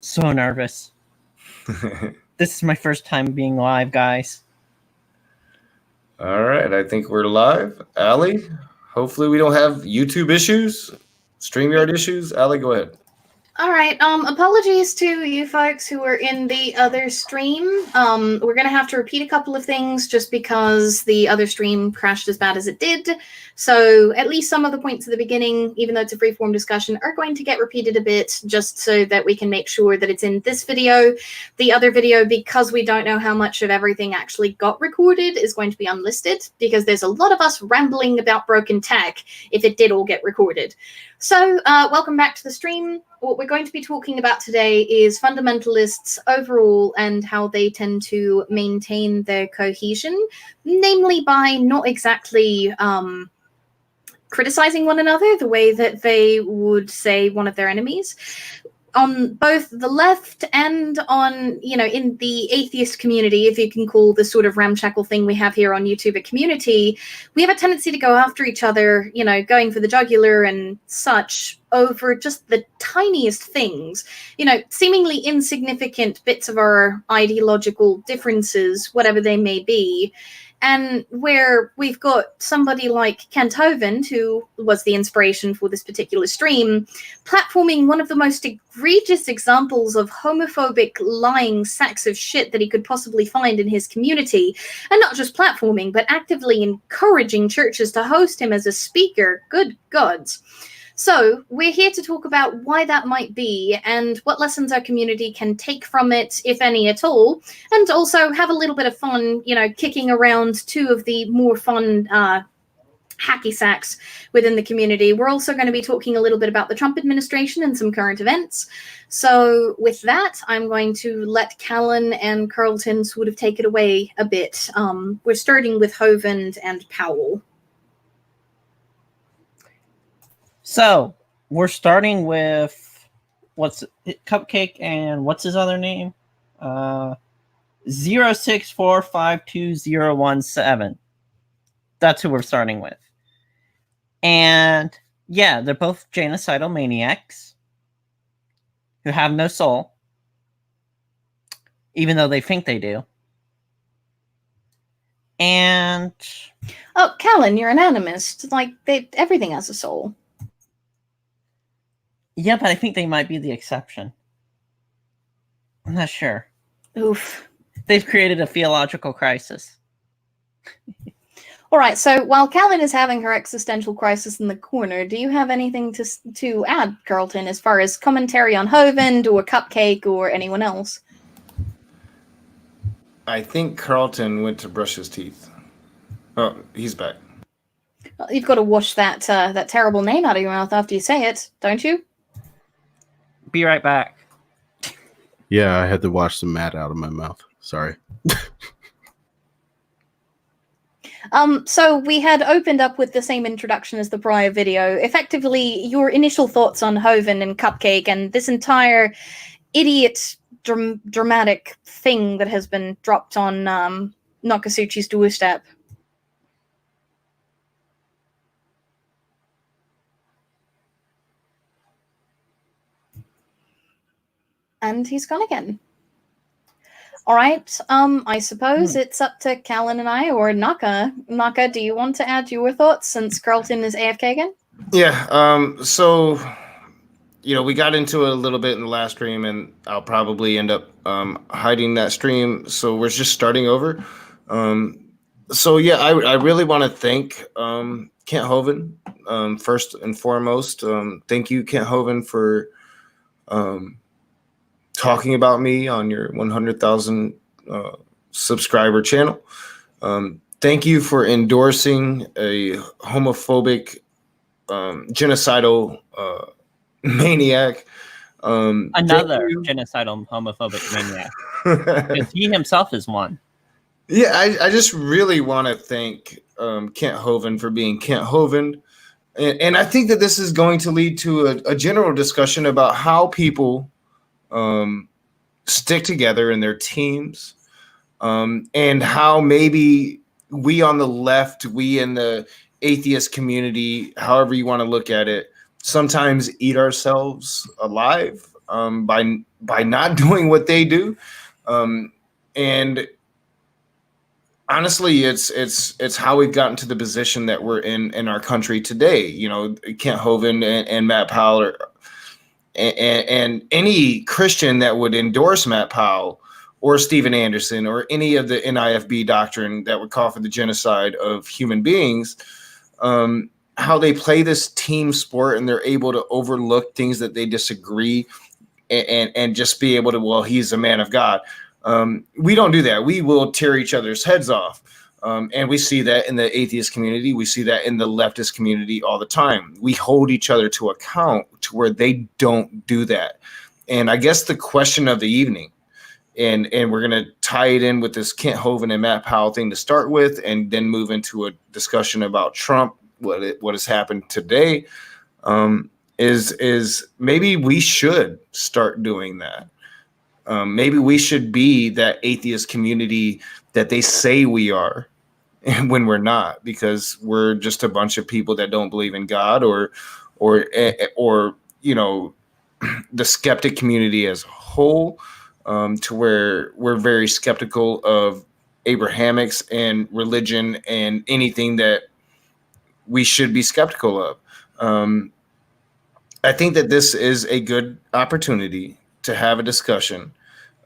So nervous. This is my first time being live, guys. All right, I think we're live. Allie, hopefully we don't have YouTube issues, StreamYard issues. Allie, go ahead. All right. Apologies to you folks who are in the other stream. We're gonna have to repeat a couple of things just because the other stream crashed as bad as it did. So at least some of the points at the beginning, even though it's a free-form discussion, are going to get repeated a bit just so that we can make sure that it's in this video. The other video, because we don't know how much of everything actually got recorded, is going to be unlisted because there's a lot of us rambling about broken tech if it did all get recorded. So welcome back to the stream. What we're going to be talking about today is fundamentalists overall and how they tend to maintain their cohesion, namely by not exactly criticizing one another the way that they would say one of their enemies. On both the left and on, in the atheist community, if you can call the sort of ramshackle thing we have here on YouTube a community, we have a tendency to go after each other, going for the jugular and such over just the tiniest things, seemingly insignificant bits of our ideological differences, whatever they may be. And where we've got somebody like Kent Hovind, who was the inspiration for this particular stream, platforming one of the most egregious examples of homophobic lying sacks of shit that he could possibly find in his community. And not just platforming, but actively encouraging churches to host him as a speaker. Good gods. So we're here to talk about why that might be and what lessons our community can take from it, if any at all, and also have a little bit of fun, kicking around two of the more fun hacky sacks within the community. We're also going to be talking a little bit about the Trump administration and some current events. So with that, I'm going to let Callan and Carlton sort of take it away a bit. We're starting with Hovind and Powell. So we're starting with Cupcake and what's his other name? 0645217. That's who we're starting with. And yeah, they're both genocidal maniacs who have no soul, even though they think they do. And oh, Callan, you're an animist. Like everything has a soul. Yeah, but I think they might be the exception. I'm not sure. Oof. They've created a theological crisis. All right, so while Callan is having her existential crisis in the corner, do you have anything to add, Carlton, as far as commentary on Hovind or Cupcake or anyone else? I think Carlton went to brush his teeth. Oh, he's back. Well, you've got to wash that terrible name out of your mouth after you say it, don't you? Be right back. Yeah, I had to wash some mat out of my mouth. Sorry. So we had opened up with the same introduction as the prior video. Effectively, your initial thoughts on Hovind and Cupcake and this entire idiot dramatic thing that has been dropped on Nakasuchi's doorstep. And he's gone again. All right. I suppose it's up to Callan and I, or Naka. Naka, do you want to add your thoughts since Carlton is AFK again? Yeah. So, we got into it a little bit in the last stream, and I'll probably end up hiding that stream. So we're just starting over. So yeah, I really want to thank Kent Hovind first and foremost. Thank you, Kent Hovind, for talking about me on your 100,000 subscriber channel. Thank you for endorsing a homophobic, genocidal maniac. Another genocidal homophobic maniac. Because he himself is one. Yeah, I just really want to thank Kent Hovind for being Kent Hovind. And I think that this is going to lead to a general discussion about how people stick together in their teams, and how maybe we on the left, we in the atheist community, however you want to look at it, sometimes eat ourselves alive by not doing what they do. And honestly, it's how we've gotten to the position that we're in our country today. You know, Kent Hovind and Matt Powell and any Christian that would endorse Matt Powell or Stephen Anderson or any of the NIFB doctrine that would call for the genocide of human beings, how they play this team sport and they're able to overlook things that they disagree and just be able to, well, he's a man of God. We don't do that. We will tear each other's heads off. And we see that in the atheist community. We see that in the leftist community all the time. We hold each other to account to where they don't do that. And I guess the question of the evening, and we're going to tie it in with this Kent Hovind and Matt Powell thing to start with, and then move into a discussion about Trump, what has happened today, is maybe we should start doing that. Maybe we should be that atheist community that they say we are, and when we're not, because we're just a bunch of people that don't believe in God, or you know, the skeptic community as a whole, to where we're very skeptical of Abrahamics and religion and anything that we should be skeptical of. I think that this is a good opportunity to have a discussion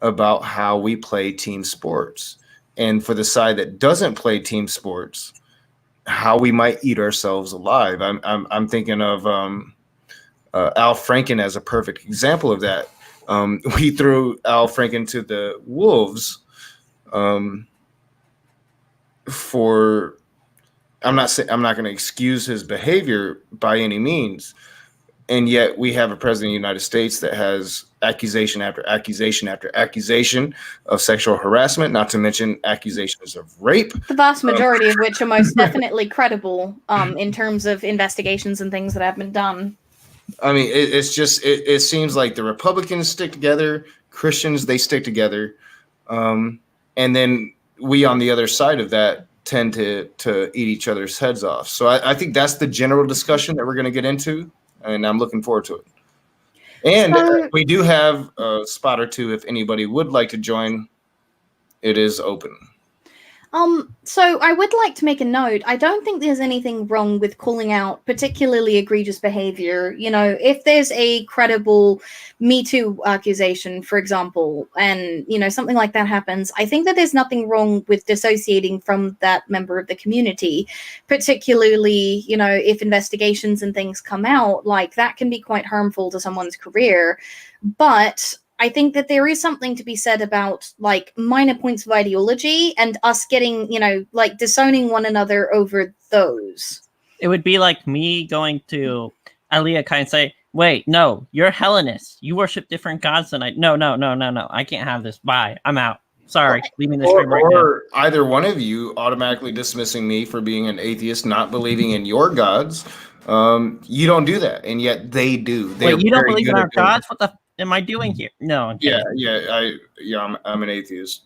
about how we play team sports, and for the side that doesn't play team sports, how we might eat ourselves alive. I'm thinking of Al Franken as a perfect example of that. We threw Al Franken to the wolves for. I'm not going to excuse his behavior by any means. And yet we have a president of the United States that has accusation after accusation after accusation of sexual harassment, not to mention accusations of rape. The vast majority of which are most definitely credible in terms of investigations and things that have been done. I mean, it's just, it seems like the Republicans stick together, Christians, they stick together. And then we on the other side of that tend to eat each other's heads off. So I think that's the general discussion that we're going to get into. And I'm looking forward to it. And we do have a spot or two if anybody would like to join. It is open. So I would like to make a note. I don't think there's anything wrong with calling out particularly egregious behavior. You know, if there's a credible Me Too accusation, for example, and, you know, something like that happens, I think that there's nothing wrong with dissociating from that member of the community, particularly, you know, if investigations and things come out, like that can be quite harmful to someone's career. But I think that there is something to be said about like minor points of ideology and us getting, you know, like disowning one another over those. It would be like me going to Aliyah Kai and say, wait, no, you're Hellenist. You worship different gods than I. No. I can't have this. Bye. I'm out. Sorry. Leaving the stream right now. Or either one of you automatically dismissing me for being an atheist, not believing in your gods. You don't do that. And yet they do. Wait, you don't believe in our gods? What the am I doing here? No. I'm an atheist.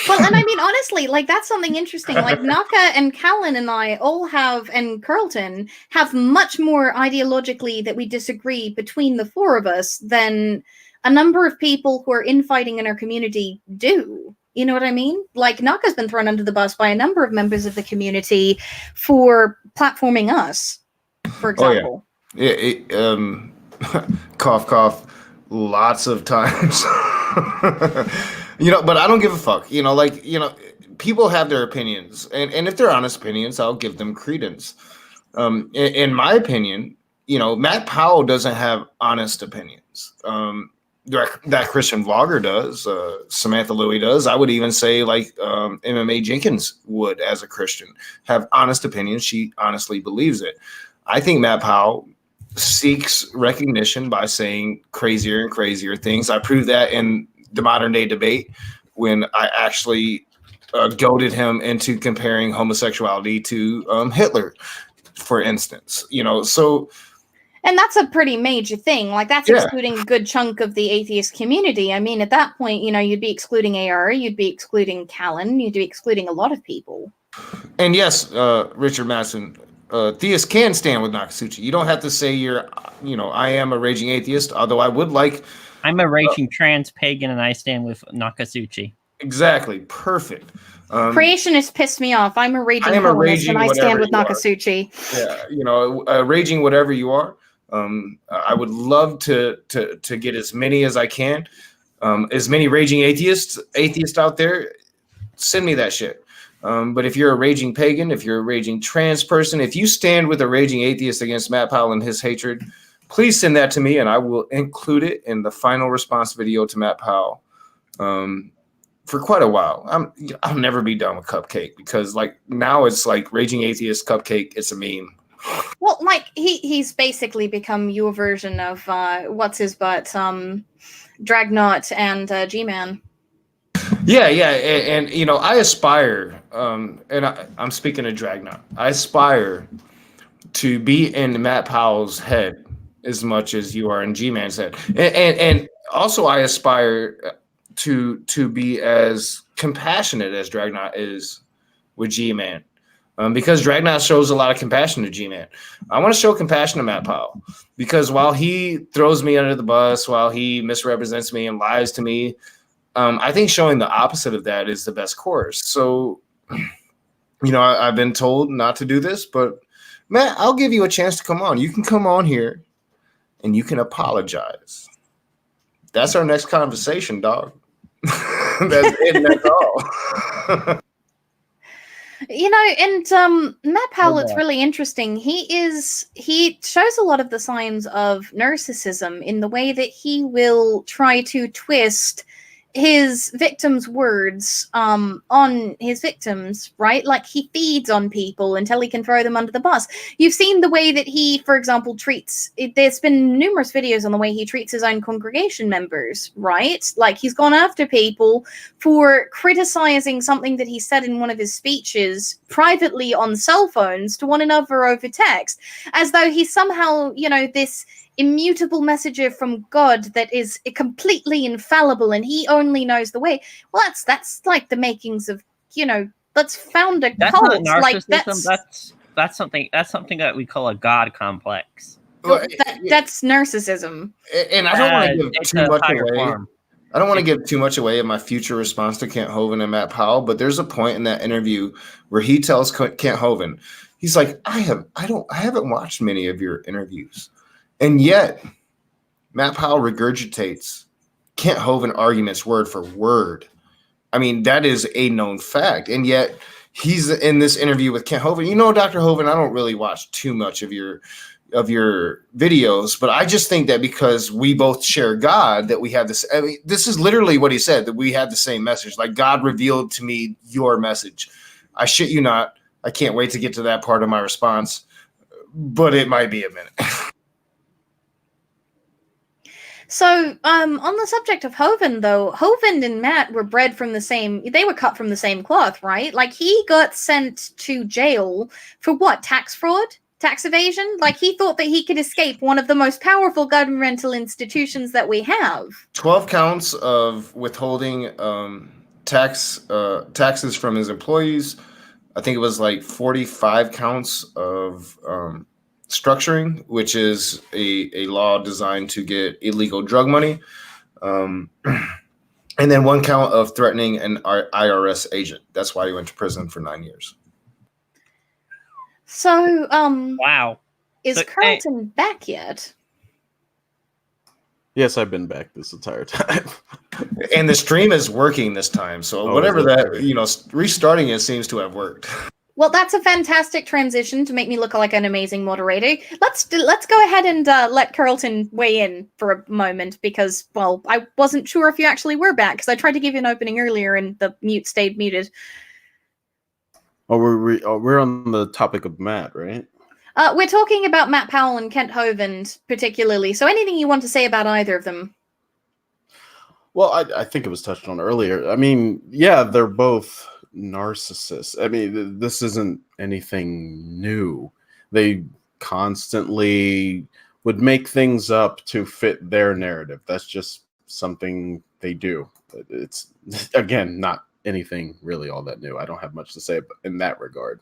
Well, and I mean, honestly, like that's something interesting. Like Naka and Callan and I all have, and Carlton have much more ideologically that we disagree between the four of us than a number of people who are infighting in our community do. You know what I mean? Like Naka's been thrown under the bus by a number of members of the community for platforming us, for example. Oh, yeah. Cough, cough. Lots of times. You know, but I don't give a fuck. You know, like, you know, people have their opinions, and if they're honest opinions, I'll give them credence. In my opinion, you know, Matt Powell doesn't have honest opinions. That Christian vlogger does. Samantha Louie does. I would even say like MMA Jenkins would, as a Christian, have honest opinions. She honestly believes it. I think Matt Powell seeks recognition by saying crazier and crazier things. I proved that in the modern day debate when I actually goaded him into comparing homosexuality to Hitler, for instance. You know, so. And that's a pretty major thing. Like that's excluding a good chunk of the atheist community. I mean, at that point, you know, you'd be excluding AR, you'd be excluding Callan, you'd be excluding a lot of people. And yes, Richard Madison, theists can stand with Nakasuchi. You don't have to say I am a raging atheist, although I would like I'm a raging trans pagan, and I stand with Nakasuchi. Exactly. Perfect. Creationists pissed me off. I'm a raging I am a Hellenist, and raging I stand whatever with you are. Nakasuchi. Yeah, raging whatever you are. I would love to get as many as I can. As many raging atheists out there, send me that shit. But if you're a raging pagan, if you're a raging trans person, if you stand with a raging atheist against Matt Powell and his hatred, please send that to me, and I will include it in the final response video to Matt Powell. For quite a while, I'll never be done with Cupcake, because like now it's like raging atheist Cupcake. It's a meme. Well, like he's basically become your version of what's his butt, Dragnot and G-Man. Yeah, and you know, I aspire, and I'm speaking of Dragnot. I aspire to be in Matt Powell's head as much as you are in G-Man's head, and also I aspire to be as compassionate as Dragnot is with G-Man, because Dragnot shows a lot of compassion to G-Man. I want to show compassion to Matt Powell, because while he throws me under the bus, while he misrepresents me and lies to me, I think showing the opposite of that is the best course. So, you know, I've been told not to do this, but Matt, I'll give you a chance to come on. You can come on here and you can apologize. That's our next conversation, dog. That's it, and that's all. You know, and Matt Powell, it's really interesting. He shows a lot of the signs of narcissism in the way that he will try to twist his victims' words on his victims, right? Like he feeds on people until he can throw them under the bus. You've seen the way that he, for example, there's been numerous videos on the way he treats his own congregation members, right? Like he's gone after people for criticizing something that he said in one of his speeches privately on cell phones to one another over text, as though he's somehow, you know, this immutable messenger from God that is completely infallible and he only knows the way. Well, that's like the makings of, you know, let's found a That's cult. not narcissism. Like that's something that we call a God complex. that's narcissism. And I don't want to give too much away. Form. I don't want to give too much away of my future response to Kent Hovind and Matt Powell, but there's a point in that interview where he tells Kent Hovind, he's like, I haven't watched many of your interviews. And yet, Matt Powell regurgitates Kent Hovind arguments word for word. I mean, that is a known fact. And yet, he's in this interview with Kent Hovind. You know, Dr. Hovind, I don't really watch too much of your videos, but I just think that because we both share God, that we have this. I mean, this is literally what he said, that we have the same message. Like, God revealed to me your message. I shit you not. I can't wait to get to that part of my response, but it might be a minute. So, on the subject of Hovind, though, Hovind and Matt were they were cut from the same cloth, right? Like, he got sent to jail for what? Tax fraud? Tax evasion? Like, he thought that he could escape one of the most powerful governmental institutions that we have. 12 counts of withholding taxes from his employees. I think it was like 45 counts of structuring, which is a law designed to get illegal drug money. And then one count of threatening an IRS agent. That's why he went to prison for 9 years. So, wow. Is Carlton back yet? Yes, I've been back this entire time. And the stream is working this time. So whatever that, you know, restarting it seems to have worked. Well, that's a fantastic transition to make me look like an amazing moderator. Let's go ahead and let Carlton weigh in for a moment, because, well, I wasn't sure if you actually were back, because I tried to give you an opening earlier and the mute stayed muted. Oh, we're on the topic of Matt, right? We're talking about Matt Powell and Kent Hovind particularly. So anything you want to say about either of them? Well, I think it was touched on earlier. I mean, yeah, they're both narcissists. I mean, this isn't anything new. They constantly would make things up to fit their narrative. That's just something they do. It's, again, not anything really all that new. I don't have much to say in that regard.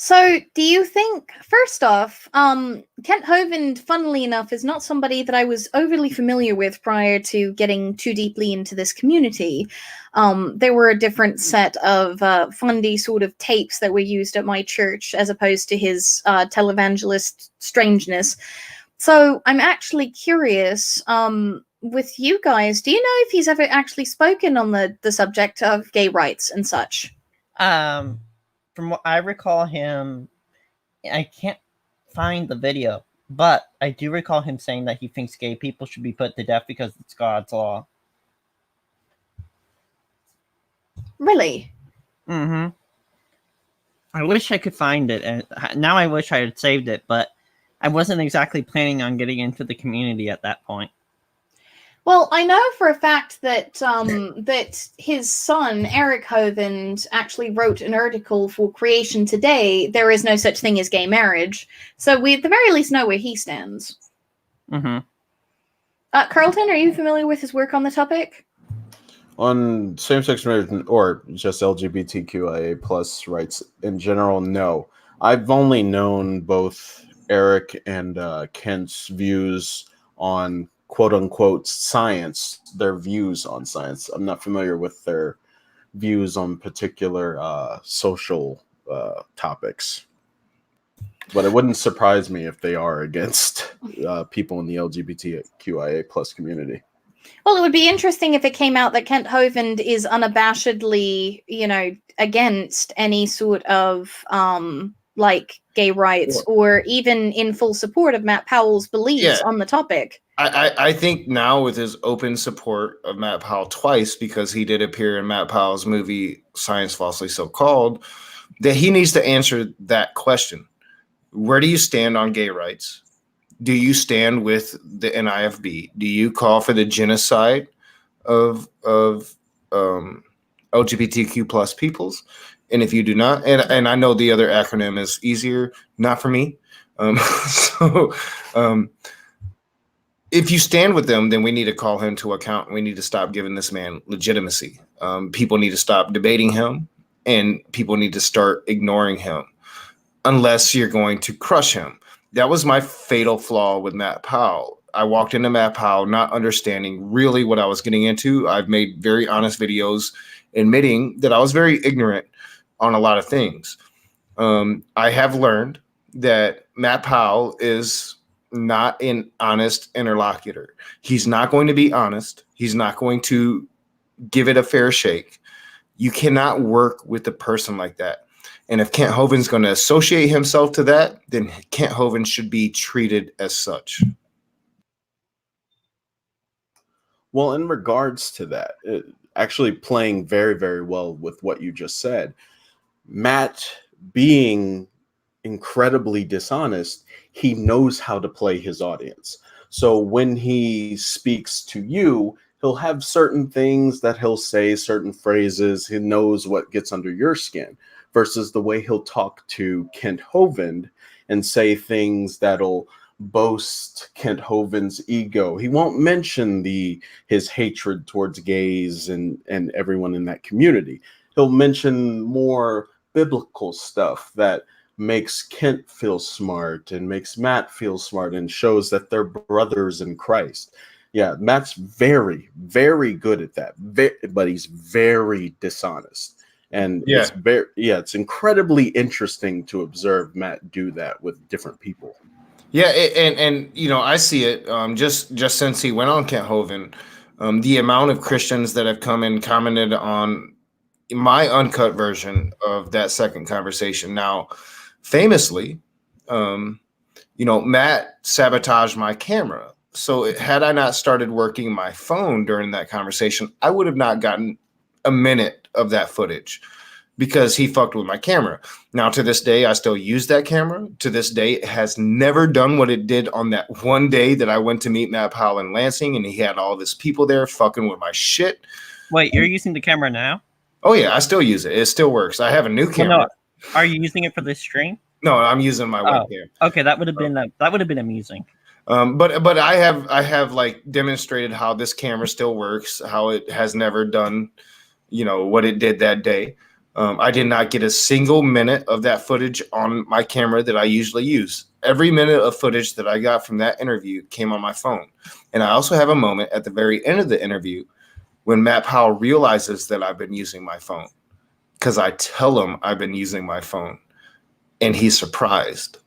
So, do you think, first off, Kent Hovind, funnily enough, is not somebody that I was overly familiar with prior to getting too deeply into this community. There were a different set of fundy sort of tapes that were used at my church as opposed to his televangelist strangeness. So, I'm actually curious, with you guys, do you know if he's ever actually spoken on the subject of gay rights and such? From what I recall him, I can't find the video, but I do recall him saying that he thinks gay people should be put to death because it's God's law. Really? Mm-hmm. I wish I could find it, and now I wish I had saved it, but I wasn't exactly planning on getting into the community at that point. Well, I know for a fact that that his son Eric Hovind actually wrote an article for Creation Today. There is no such thing as gay marriage, so we at the very least know where he stands. Mm-hmm. Carlton, are you familiar with his work on the topic? On same-sex marriage or just LGBTQIA plus rights in general, no. I've only known both Eric and Kent's views on quote-unquote science, their views on science. I'm not familiar with their views on particular social topics. But it wouldn't surprise me if they are against people in the LGBTQIA plus community. Well, it would be interesting if it came out that Kent Hovind is unabashedly, against any sort of like gay rights, or even in full support of Matt Powell's beliefs on the topic. I think now with his open support of Matt Powell twice, because he did appear in Matt Powell's movie Science Falsely So Called, that he needs to answer that question. Where do you stand on gay rights? Do you stand with the NIFB? Do you call for the genocide of LGBTQ plus peoples? And if you do not, and I know the other acronym is easier, not for me. If you stand with them, then we need to call him to account. We need to stop giving this man legitimacy. People need to stop debating him, and people need to start ignoring him unless you're going to crush him. That was my fatal flaw with Matt Powell. I walked into Matt Powell not understanding really what I was getting into. I've made very honest videos admitting that I was very ignorant on a lot of things. I have learned that Matt Powell is not an honest interlocutor. He's not going to be honest. He's not going to give it a fair shake. You cannot work with a person like that. And if Kent Hovind's going to associate himself to that, then Kent Hovind should be treated as such. Well, in regards to that, actually playing very, very well with what you just said, Matt being incredibly dishonest, he knows how to play his audience. So when he speaks to you, he'll have certain things that he'll say, certain phrases. He knows what gets under your skin, versus the way he'll talk to Kent Hovind and say things that'll boast Kent Hovind's ego. He won't mention his hatred towards gays and everyone in that community. He'll mention more biblical stuff that makes Kent feel smart and makes Matt feel smart and shows that they're brothers in Christ. Yeah, Matt's very, very good at that, but he's very dishonest. And it's incredibly interesting to observe Matt do that with different people. Yeah, and I see it just since he went on Kent Hovind, the amount of Christians that have come and commented on my uncut version of that second conversation. Now, famously, Matt sabotaged my camera. So had I not started working my phone during that conversation, I would have not gotten a minute of that footage because he fucked with my camera. Now, to this day, I still use that camera. To this day, it has never done what it did on that one day that I went to meet Matt Powell in Lansing, and he had all these people there fucking with my shit. Wait, you're using the camera now? Oh, yeah, I still use it. It still works. I have a new camera. No. Are you using it for this stream? No, I'm using my webcam. Okay, that would have been amusing. But I have like demonstrated how this camera still works, how it has never done, what it did that day. I did not get a single minute of that footage on my camera that I usually use. Every minute of footage that I got from that interview came on my phone. And I also have a moment at the very end of the interview when Matt Powell realizes that I've been using my phone, because I tell him I've been using my phone, and he's surprised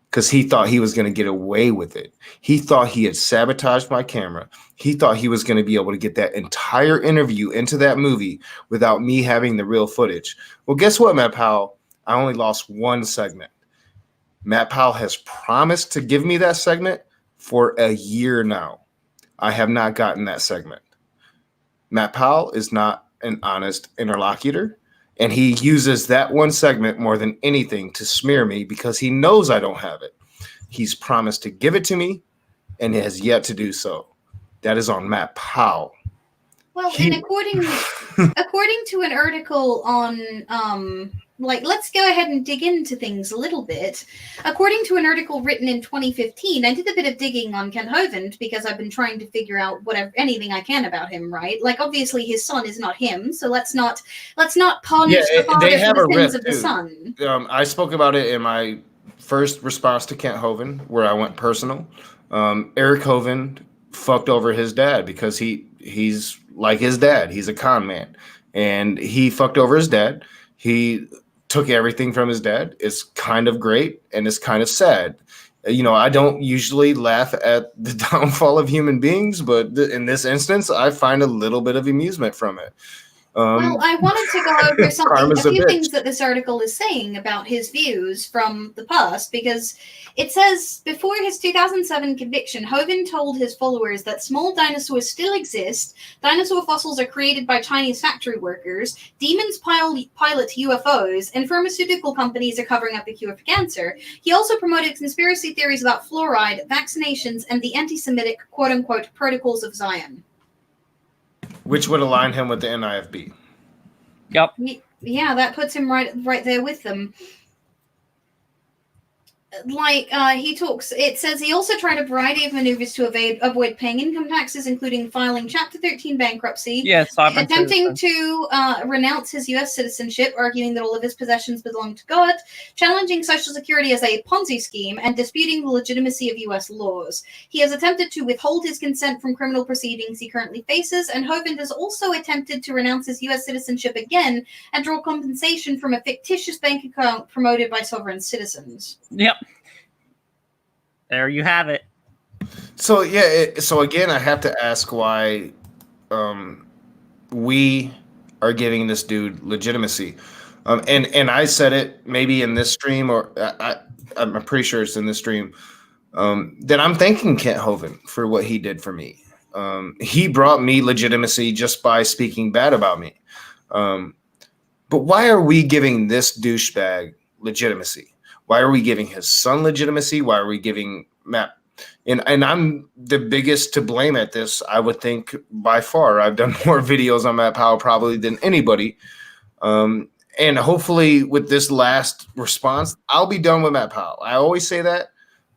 because he thought he was going to get away with it. He thought he had sabotaged my camera. He thought he was going to be able to get that entire interview into that movie without me having the real footage. Well, guess what, Matt Powell? I only lost one segment. Matt Powell has promised to give me that segment for a year now. I have not gotten that segment. Matt Powell is not an honest interlocutor. And he uses that one segment more than anything to smear me because he knows I don't have it. He's promised to give it to me and has yet to do so. That is on Matt Powell. Well, and according to an article on let's go ahead and dig into things a little bit. According to an article written in 2015, I did a bit of digging on Kent Hovind because I've been trying to figure out anything I can about him, right? Like, obviously his son is not him, so let's not punish the father for the sins of the son. I spoke about it in my first response to Kent Hovind, where I went personal. Eric Hovind fucked over his dad because he's like his dad. He's a con man, and he fucked over his dad. He took everything from his dad. It's kind of great and it's kind of sad. You know, I don't usually laugh at the downfall of human beings, but in this instance, I find a little bit of amusement from it. Well, I wanted to go over a few things that this article is saying about his views from the past, because it says, before his 2007 conviction, Hovind told his followers that small dinosaurs still exist, dinosaur fossils are created by Chinese factory workers, demons pilot UFOs, and pharmaceutical companies are covering up the cure for cancer. He also promoted conspiracy theories about fluoride, vaccinations, and the anti-Semitic quote-unquote protocols of Zion. Which would align him with the NIFB. Yep. Yeah, that puts him right there with them. He talks, it says he also tried a variety of maneuvers to avoid paying income taxes, including filing Chapter 13 bankruptcy, attempting to renounce his U.S. citizenship, arguing that all of his possessions belong to God, challenging Social Security as a Ponzi scheme, and disputing the legitimacy of U.S. laws. He has attempted to withhold his consent from criminal proceedings he currently faces, and Hovind has also attempted to renounce his U.S. citizenship again and draw compensation from a fictitious bank account promoted by sovereign citizens. Yep. There you have it. So so again, I have to ask why we are giving this dude legitimacy. And I said it maybe in this stream, or I'm pretty sure it's in this stream, that I'm thanking Kent Hovind for what he did for me. He brought me legitimacy just by speaking bad about me. But why are we giving this douchebag legitimacy? Why are we giving his son legitimacy? Why are we giving Matt? And I'm the biggest to blame at this, I would think, by far. I've done more videos on Matt Powell probably than anybody. And hopefully with this last response, I'll be done with Matt Powell. I always say that,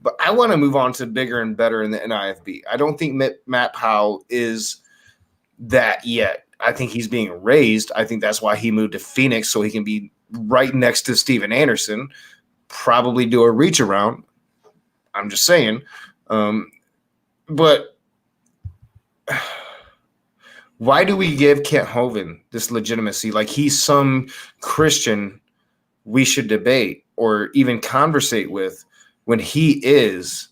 but I want to move on to bigger and better in the NIFB. I don't think Matt Powell is that yet. I think he's being raised. I think that's why he moved to Phoenix, so he can be right next to Steven Anderson. Probably do a reach around. I'm just saying. But why do we give Kent Hovind this legitimacy? Like he's some Christian we should debate or even conversate with when he is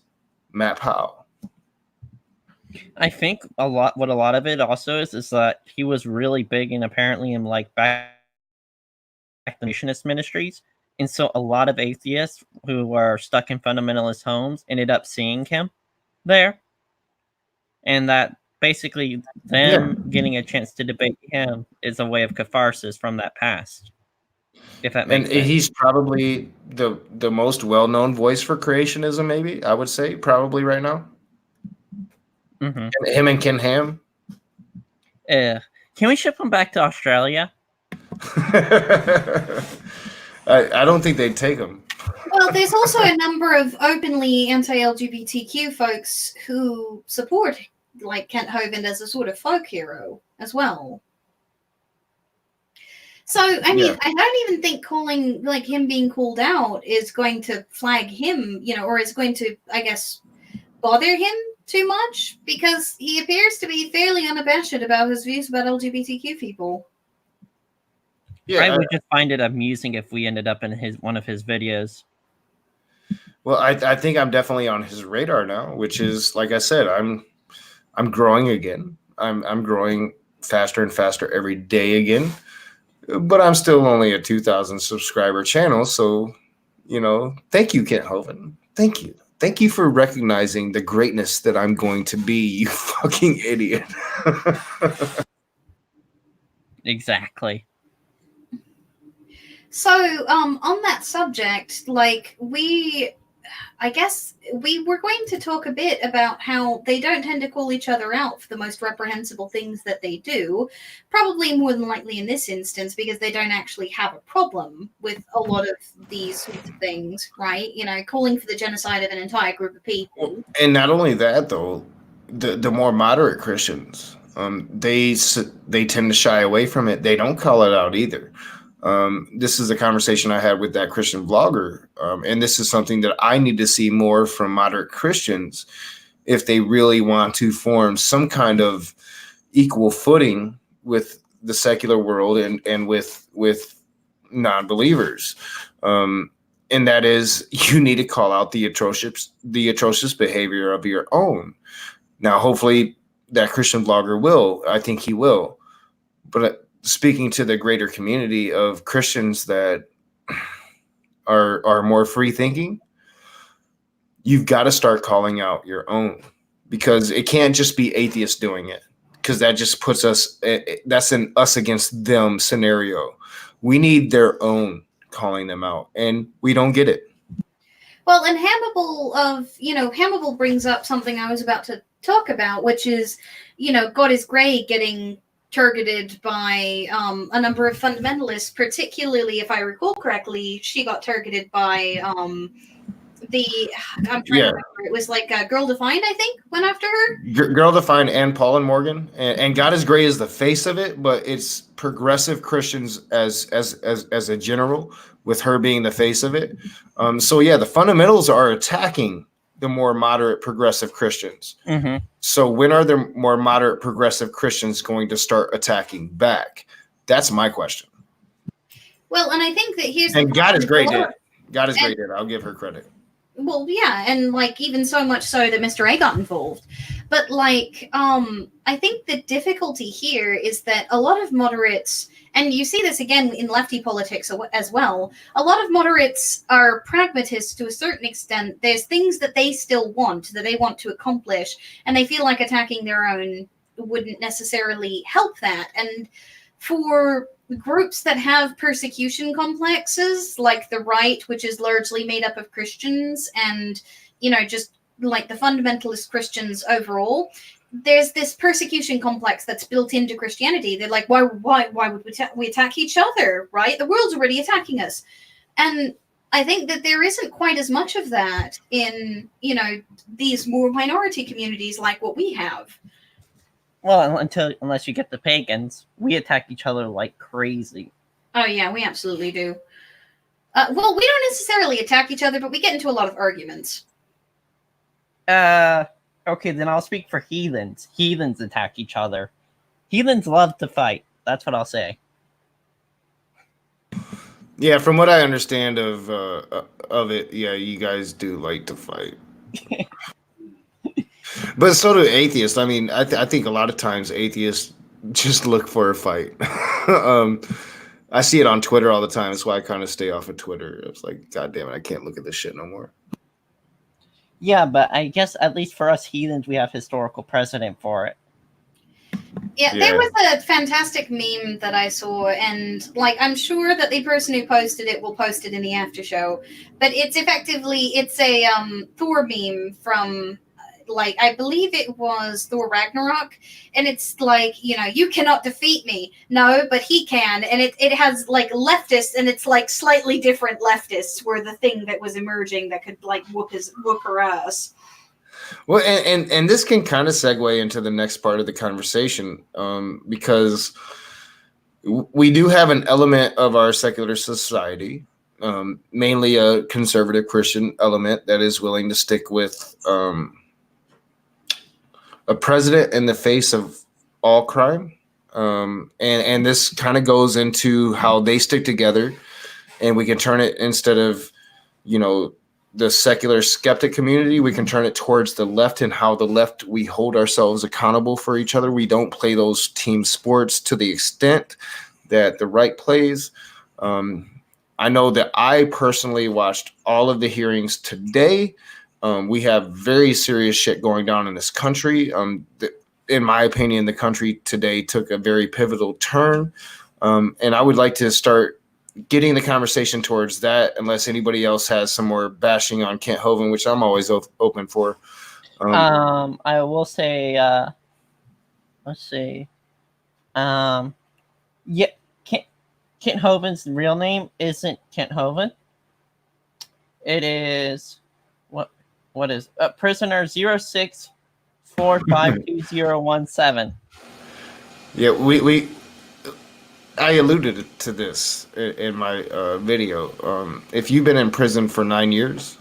Matt Powell. I think what a lot of it also is that he was really big and apparently in like back the missionist ministries. And so a lot of atheists who are stuck in fundamentalist homes ended up seeing him there. And that basically them getting a chance to debate him is a way of catharsis from that past. If that makes sense. He's probably the most well-known voice for creationism, maybe, I would say, probably right now. Mm-hmm. Him and Ken Ham. Can we ship him back to Australia? I don't think they'd take him. Well, there's also a number of openly anti-LGBTQ folks who support like Kent Hovind as a sort of folk hero as well. So, I mean, Yeah. I don't even think calling, like, him being called out is going to flag him, you know, or is going to, I guess, bother him too much, because he appears to be fairly unabashed about his views about LGBTQ people. I Yeah. would just find it amusing if we ended up in one of his videos. Well, I think I'm definitely on his radar now, which is, like I said, I'm growing again. I'm growing faster and faster every day again. But I'm still only a 2,000 subscriber channel, so thank you, Kent Hovind. Thank you. Thank you for recognizing the greatness that I'm going to be, you fucking idiot. Exactly. So, on that subject, like, I guess we were going to talk a bit about how they don't tend to call each other out for the most reprehensible things that they do. Probably more than likely in this instance because they don't actually have a problem with a lot of these sorts of things, right? You know, calling for the genocide of an entire group of people. And not only that, though, the more moderate Christians, they tend to shy away from it. They don't call it out either. This is a conversation I had with that Christian vlogger, and this is something that I need to see more from moderate Christians if they really want to form some kind of equal footing with the secular world and with non-believers. And that is, you need to call out the atrocious behavior of your own. Now, hopefully, that Christian vlogger will. I think he will. But speaking to the greater community of Christians that are more free thinking, you've got to start calling out your own, because it can't just be atheists doing it, because that just puts us, that's an us against them scenario. We need their own calling them out, and we don't get it. Well, and Hamable brings up something I was about to talk about, which is, God is Grey getting targeted by a number of fundamentalists, particularly, if I recall correctly, she got targeted by I'm trying to remember. It was like Girl Defined, I think, went after her. Girl Defined and Paul and Morgan, and God is Grey is the face of it, but it's progressive Christians as a general, with her being the face of it. So yeah, the fundamentals are attacking the more moderate progressive Christians. Mm-hmm. So when are the more moderate progressive Christians going to start attacking back? That's my question. Well, and I think that here's and the God is Grey problem. did. God is Grey did. I'll give her credit. Well, yeah, and like even so much so that Mr. A got involved. But like, I think the difficulty here is that a lot of moderates, and you see this again in lefty politics as well, a lot of moderates are pragmatists to a certain extent. There's things that they still want, that they want to accomplish, and they feel like attacking their own wouldn't necessarily help that. And for groups that have persecution complexes, like the right, which is largely made up of Christians, and just like the fundamentalist Christians overall, there's this persecution complex that's built into Christianity. They're like, why would we attack each other, right? The world's already attacking us. And I think that there isn't quite as much of that in these more minority communities like what we have. Well, unless you get the pagans, we attack each other like crazy. Oh yeah, we absolutely do. Well, we don't necessarily attack each other, but we get into a lot of arguments. Okay, then I'll speak for heathens. Heathens attack each other. Heathens love to fight. That's what I'll say. Yeah, from what I understand of it, yeah, you guys do like to fight. But so do atheists. I mean, I think a lot of times atheists just look for a fight. I see it on Twitter all the time. That's why I kind of stay off of Twitter. It's like, God damn it, I can't look at this shit no more. Yeah, but I guess at least for us heathens, we have historical precedent for it. Yeah, there was a fantastic meme that I saw, and I'm sure that the person who posted it will post it in the after show. But it's a Thor meme from I believe it was Thor Ragnarok, and it's you cannot defeat me. No, but he can, and it has leftists, and it's slightly different leftists were the thing that was emerging that could whoop her ass. Well, and this can kind of segue into the next part of the conversation, because We do have an element of our secular society, mainly a conservative Christian element that is willing to stick with a president in the face of all crime. And this kind of goes into how they stick together, and we can turn it, instead of, you know, the secular skeptic community, we can turn it towards the left, and how the left, we hold ourselves accountable for each other. We don't play those team sports to the extent that the right plays. I know that I personally watched all of the hearings today. We have very serious shit going down in this country. In my opinion, the country today took a very pivotal turn. And I would like to start getting the conversation towards that, unless anybody else has some more bashing on Kent Hovind, which I'm always open for. I will say, let's see. Yeah, Kent Hovind's real name isn't Kent Hovind. It is what is prisoner 06452017. Yeah, I alluded to this in my video. If you've been in prison for 9 years,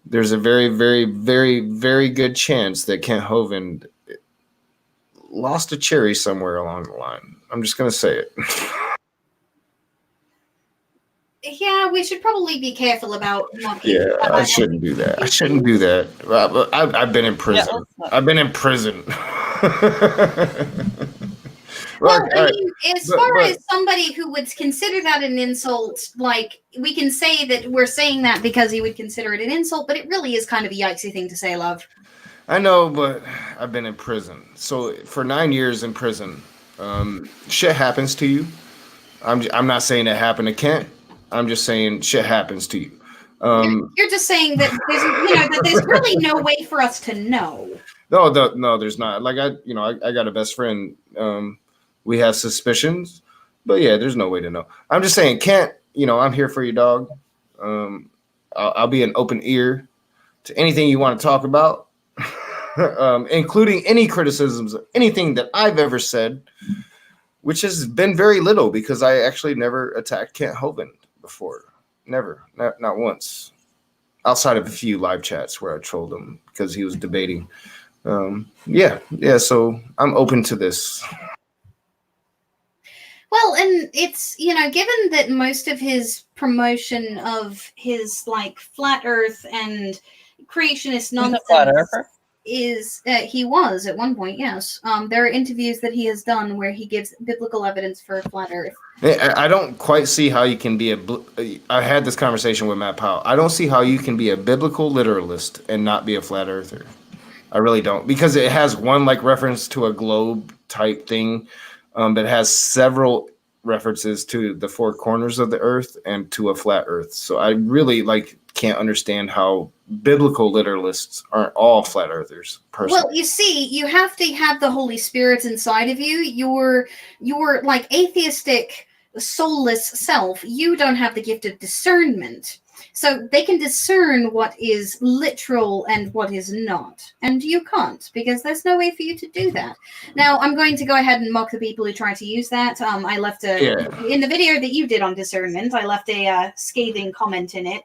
there's a very, very, very, very good chance that Kent Hovind lost a cherry somewhere along the line. I'm just going to say it. Yeah, we should probably be careful about mocking. Yeah, I shouldn't do that. I shouldn't do that. I've been in prison. I've been in prison. Well, I mean, as far as somebody who would consider that an insult, like, we can say that we're saying that because he would consider it an insult, but it really is kind of a yikesy thing to say, love. I know, but I've been in prison. So for 9 years in prison, shit happens to you. I'm not saying that happened to Kent. I'm just saying shit happens to you. You're just saying that there's really no way for us to know. No, there's not. Like I got a best friend. We have suspicions, but yeah, there's no way to know. I'm just saying, Kent, I'm here for you, dog. I'll be an open ear to anything you want to talk about, including any criticisms of anything that I've ever said, which has been very little, because I actually never attacked Kent Hovind before. Never, not once, outside of a few live chats where I trolled him because he was debating. Yeah. So I'm open to this. Well, and it's, given that most of his promotion of his, like, flat earth and creationist nonsense is, he was at one point, yes. There are interviews that he has done where he gives biblical evidence for flat earth. I don't quite see how you can be I had this conversation with Matt Powell. I don't see how you can be a biblical literalist and not be a flat earther. I really don't, because it has one, like, reference to a globe type thing. That has several references to the four corners of the earth and to a flat earth. So I really can't understand how biblical literalists aren't all flat earthers. Personally. Well, you see, you have to have the Holy Spirit inside of you. Your like atheistic, soulless self. You don't have the gift of discernment. So they can discern what is literal and what is not. And you can't, because there's no way for you to do that. Now, I'm going to go ahead and mock the people who try to use that. I left in the video that you did on discernment, I left a scathing comment in it.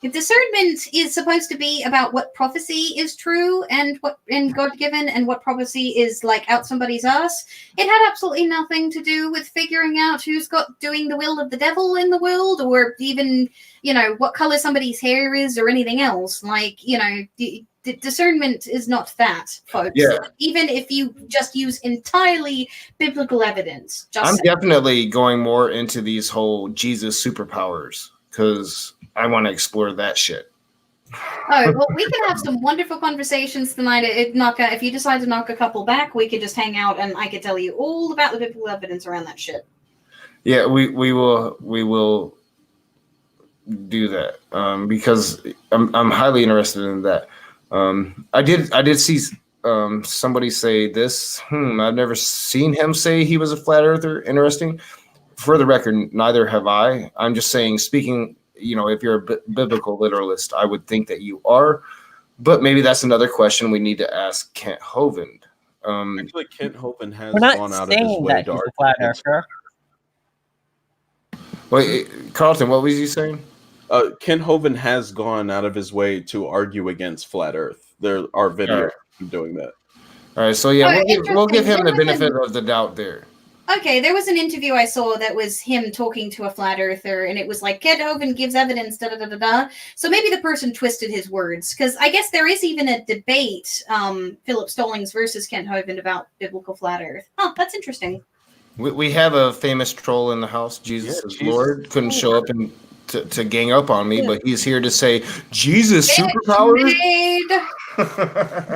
Discernment is supposed to be about what prophecy is true and what in God-given and what prophecy is like out somebody's ass. It had absolutely nothing to do with figuring out who's doing the will of the devil in the world, or even, what color somebody's hair is or anything else. Discernment is not that, folks. Yeah. Even if you just use entirely biblical evidence. I'm definitely going more into these whole Jesus superpowers, because I want to explore that shit. Oh, well, we can have some wonderful conversations tonight. If you decide to knock a couple back, we could just hang out and I could tell you all about the biblical evidence around that shit. Yeah, we will do that, because I'm highly interested in that. I did see somebody say this. I've never seen him say he was a flat earther. Interesting. For the record, neither have I. I'm just saying, speaking, if you're a biblical literalist, I would think that you are. But maybe that's another question we need to ask Kent Hovind. Actually, Kent Hovind has We're not gone out of his saying way that to he's a argue flat against earther. Wait, Carlton, what was you saying? Ken Hovind has gone out of his way to argue against flat Earth. There are videos of him doing that. All right, so yeah, Oh, we'll give him the interesting. benefit of the doubt there. Okay, there was an interview I saw that was him talking to a flat earther, and it was like, Kent Hovind gives evidence, da da da da da. So maybe the person twisted his words, because I guess there is even a debate, Philip Stallings versus Kent Hovind, about biblical flat earth. Oh, that's interesting. We have a famous troll in the house, Jesus is Lord. Couldn't show up and to gang up on me, but he's here to say, Jesus superpowers?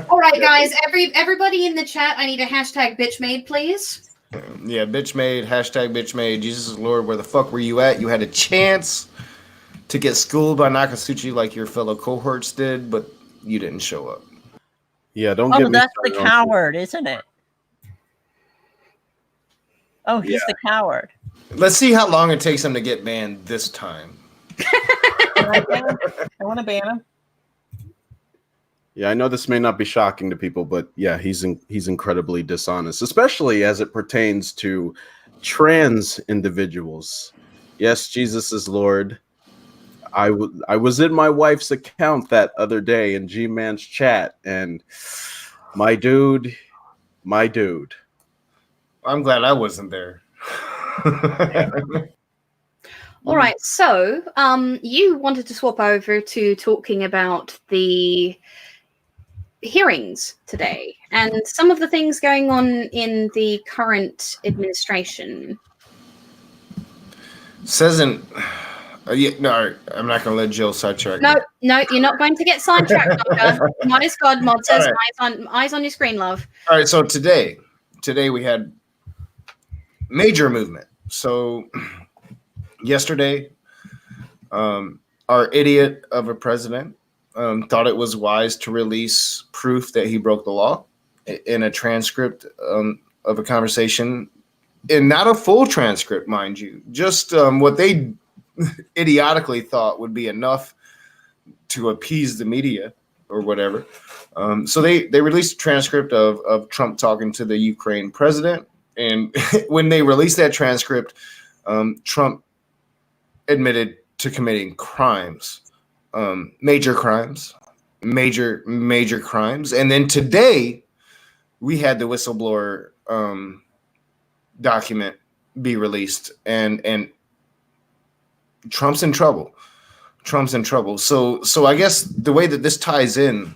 All right, guys, everybody in the chat, I need a hashtag bitchmade, please. Yeah, bitch made, hashtag bitch made, Jesus is Lord, where the fuck were you at? You had a chance to get schooled by Nakasuchi like your fellow cohorts did, but you didn't show up. Yeah, don't get me that's the started on- coward, isn't it? Oh, he's the coward. Let's see how long it takes him to get banned this time. I want to ban him. Yeah, I know this may not be shocking to people, but yeah, he's incredibly dishonest, especially as it pertains to trans individuals. Yes, Jesus is Lord. I was in my wife's account that other day in G-Man's chat, and my dude. I'm glad I wasn't there. All right, so you wanted to swap over to talking about the hearings today and some of the things going on in the current administration. No, I'm not going to let Jill sidetrack. No, you're not going to get sidetracked, Doctor. Mod is God. Mod says right. eyes on your screen, love. All right, so today we had major movement. So yesterday, our idiot of a president thought it was wise to release proof that he broke the law in a transcript of a conversation, and not a full transcript, mind you, just what they idiotically thought would be enough to appease the media or whatever. So they released a transcript of Trump talking to the Ukraine president, and when they released that transcript, Trump admitted to committing crimes. Major crimes. And then today we had the whistleblower document be released, and Trump's in trouble. So I guess the way that this ties in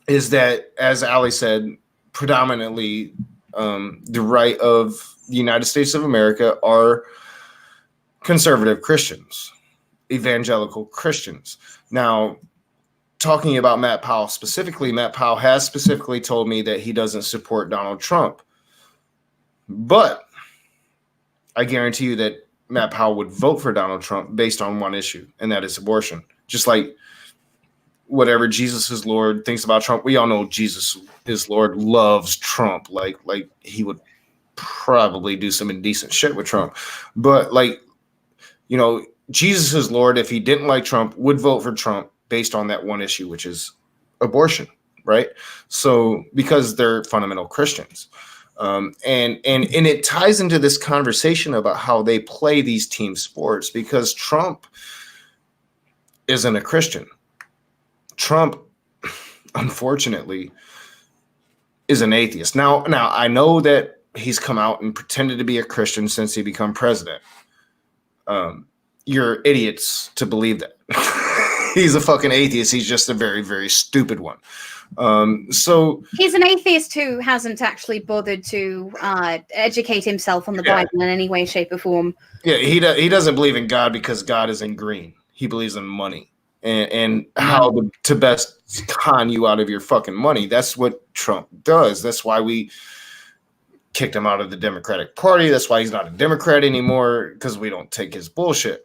is that, as Ali said, predominantly the right of the United States of America are conservative Christians, evangelical Christians. Now, talking about Matt Powell specifically, Matt Powell has specifically told me that he doesn't support Donald Trump. But I guarantee you that Matt Powell would vote for Donald Trump based on one issue, and that is abortion. Just like whatever Jesus is Lord thinks about Trump, we all know Jesus is Lord loves Trump. Like he would probably do some indecent shit with Trump. But Jesus is Lord, if he didn't like Trump, would vote for Trump based on that one issue, which is abortion, right? So because they're fundamental Christians. And it ties into this conversation about how they play these team sports, because Trump isn't a Christian. Trump, unfortunately, is an atheist. Now I know that he's come out and pretended to be a Christian since he became president. You're idiots to believe that. He's a fucking atheist. He's just a very, very stupid one. So he's an atheist who hasn't actually bothered to educate himself on the Bible in any way, shape, or form. Yeah, he doesn't believe in God because God is in green. He believes in money and how to best con you out of your fucking money. That's what Trump does. That's why we kicked him out of the Democratic Party. That's why he's not a Democrat anymore, because we don't take his bullshit.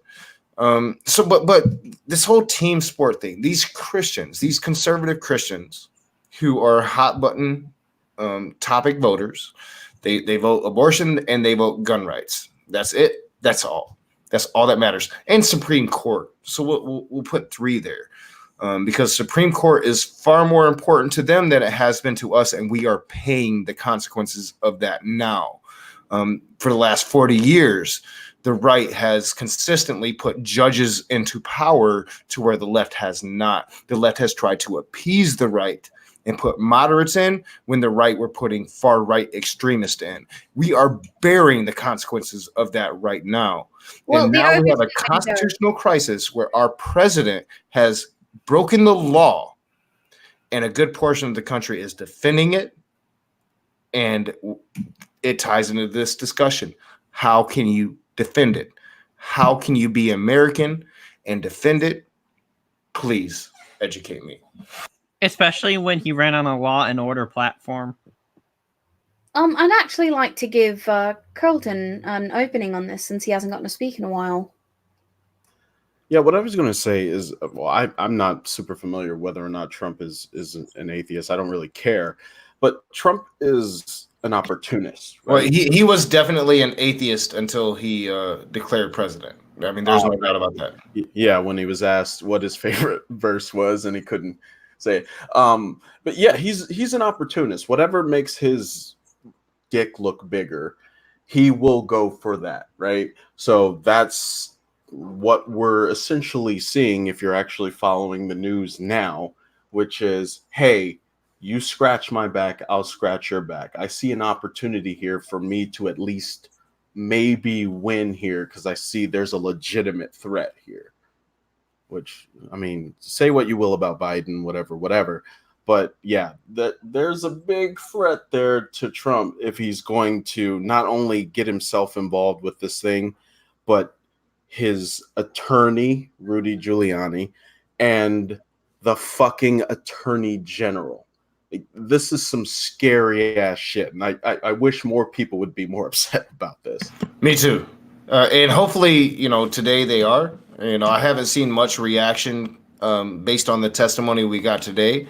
But this whole team sport thing, these Christians, these conservative Christians who are hot button topic voters, they vote abortion and they vote gun rights. That's it. That's all. That's all that matters. And Supreme Court. So we'll put 3 there. because Supreme Court is far more important to them than it has been to us, and we are paying the consequences of that now. For the last 40 years, the right has consistently put judges into power to where the left has not. The left has tried to appease the right and put moderates in when the right were putting far-right extremists in. We are bearing the consequences of that right now. Well, and now we have a constitutional crisis where our president has broken the law, and a good portion of the country is defending it. And it ties into this discussion. How can you defend it? How can you be American and defend it? Please educate me. Especially when he ran on a law and order platform. I'd actually like to give Carlton an opening on this since he hasn't gotten to speak in a while. Yeah, what I was going to say is, well, I'm not super familiar whether or not Trump is an atheist. I don't really care. But Trump is an opportunist. Right? Well, he was definitely an atheist until he declared president. I mean, there's no doubt about that. Yeah, when he was asked what his favorite verse was and he couldn't say it. But yeah, he's an opportunist. Whatever makes his dick look bigger, he will go for that, right? So that's what we're essentially seeing if you're actually following the news now, which is, hey, you scratch my back, I'll scratch your back. I see an opportunity here for me to at least maybe win here because I see there's a legitimate threat here. Which, I mean, say what you will about Biden, whatever. But yeah, there's a big threat there to Trump if he's going to not only get himself involved with this thing, but his attorney, Rudy Giuliani, and the fucking attorney general. This is some scary ass shit. And I wish more people would be more upset about this. Me too. And hopefully, today they are. I haven't seen much reaction based on the testimony we got today.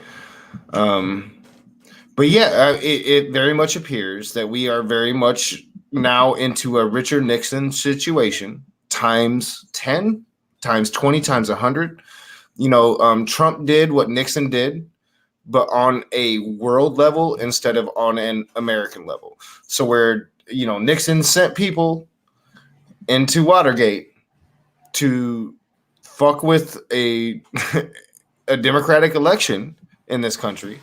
But yeah, it very much appears that we are very much now into a Richard Nixon situation times 10, times 20, times 100. Trump did what Nixon did, but on a world level instead of on an American level. So where, Nixon sent people into Watergate to fuck with a democratic election in this country,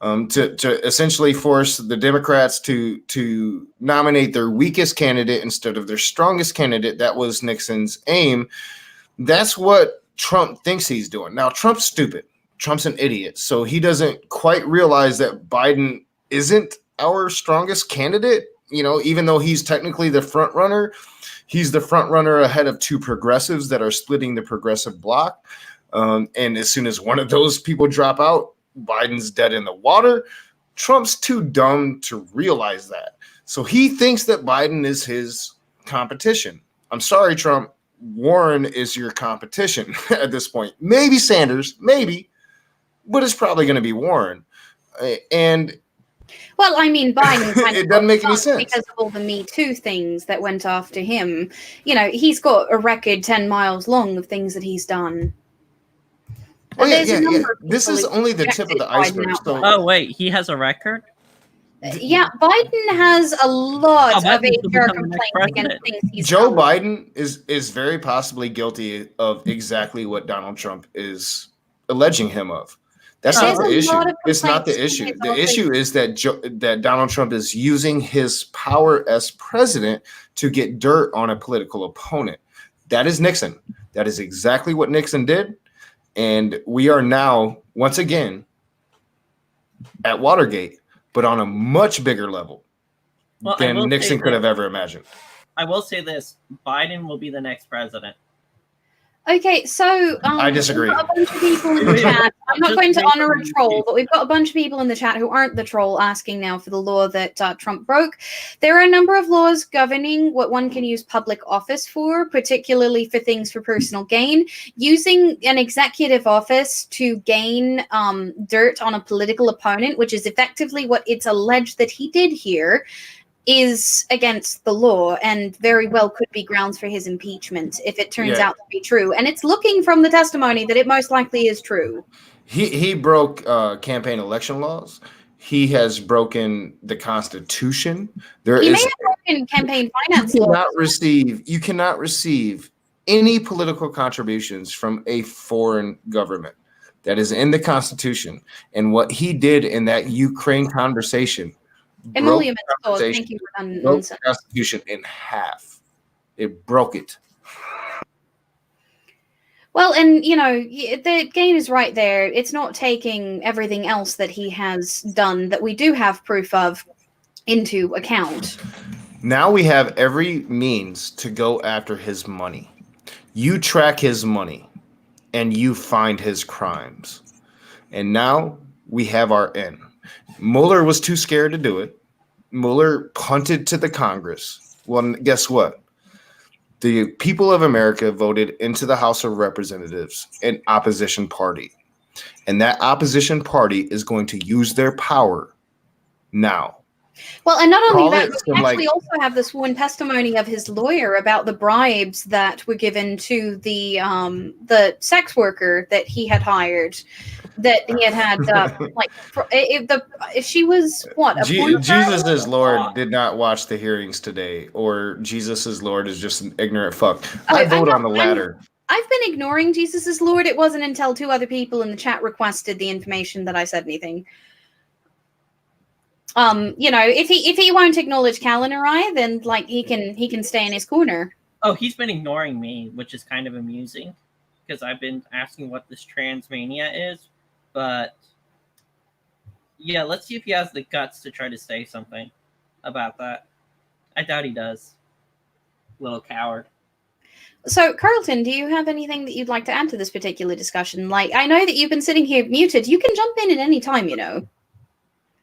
to essentially force the Democrats to nominate their weakest candidate instead of their strongest candidate. That was Nixon's aim. That's what Trump thinks he's doing. Now, Trump's stupid. Trump's an idiot. So he doesn't quite realize that Biden isn't our strongest candidate. Even though he's technically the front runner, he's the front runner ahead of two progressives that are splitting the progressive bloc. And as soon as one of those people drop out, Biden's dead in the water. Trump's too dumb to realize that. So he thinks that Biden is his competition. I'm sorry, Trump. Warren is your competition at this point. Maybe Sanders, maybe, but it's probably going to be Warren. And well, I mean, Biden kind it doesn't make any sense because of all the Me Too things that went after him. He's got a record 10 miles long of things that he's done. Oh, yeah. This is only the tip of the iceberg. Oh, wait, he has a record? Yeah, Biden has a lot of HR complaints against things he's Joe done. Biden is very possibly guilty of exactly what Donald Trump is alleging him of. That's not the issue. It's not the issue. The issue is that Donald Trump is using his power as president to get dirt on a political opponent. That is Nixon. That is exactly what Nixon did. And we are now, once again, at Watergate, but on a much bigger level than Nixon could have ever imagined. I will say this. Biden will be the next president. Okay, so I disagree. We've got a bunch of people in the chat. I'm not going to honor a troll, but we've got a bunch of people in the chat who aren't the troll asking now for the law that Trump broke. There are a number of laws governing what one can use public office for, particularly for things for personal gain. Using an executive office to gain dirt on a political opponent, which is effectively what it's alleged that he did here, is against the law and very well could be grounds for his impeachment if it turns out to be true. And it's looking from the testimony that it most likely is true. He broke campaign election laws. He has broken the Constitution. He may have broken campaign finance laws. You cannot receive any political contributions from a foreign government. That is in the Constitution. And what he did in that Ukraine conversation broke the Constitution in half. It broke it. Well, and, you know, the game is right there. It's not taking everything else that he has done that we do have proof of into account. Now we have every means to go after his money. You track his money and you find his crimes. And now we have our end. Mueller was too scared to do it. Mueller punted to the Congress. Well, guess what? The people of America voted into the House of Representatives an opposition party. And that opposition party is going to use their power now. Well, and not only that, but we actually also have the sworn testimony of his lawyer about the bribes that were given to the sex worker that he had hired. That he had if she was what? Jesus is Lord did not watch the hearings today, or Jesus is Lord is just an ignorant fuck. I vote on the latter. I've been ignoring Jesus is Lord. It wasn't until 2 other people in the chat requested the information that I said anything. You know, if he won't acknowledge Kalinarai, then like he can stay in his corner. Oh, he's been ignoring me, which is kind of amusing because I've been asking what this transmania is. But yeah, let's see if he has the guts to try to say something about that. I doubt he does. Little coward. So, Carlton, do you have anything that you'd like to add to this particular discussion? Like, I know that you've been sitting here muted. You can jump in at any time, you know.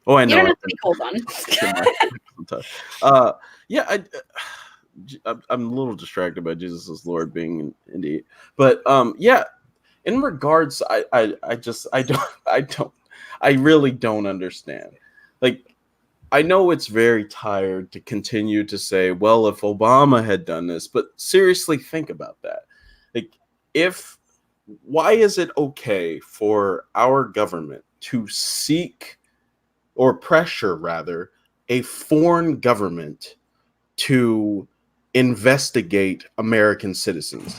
Oh, I know. You don't have to be called on. Yeah, I'm a little distracted by Jesus as Lord being in Indy, but yeah. In regards, I really don't understand. Like, I know it's very tired to continue to say, well, if Obama had done this, but seriously think about that. Like, why is it okay for our government to seek or pressure, rather, a foreign government to investigate American citizens?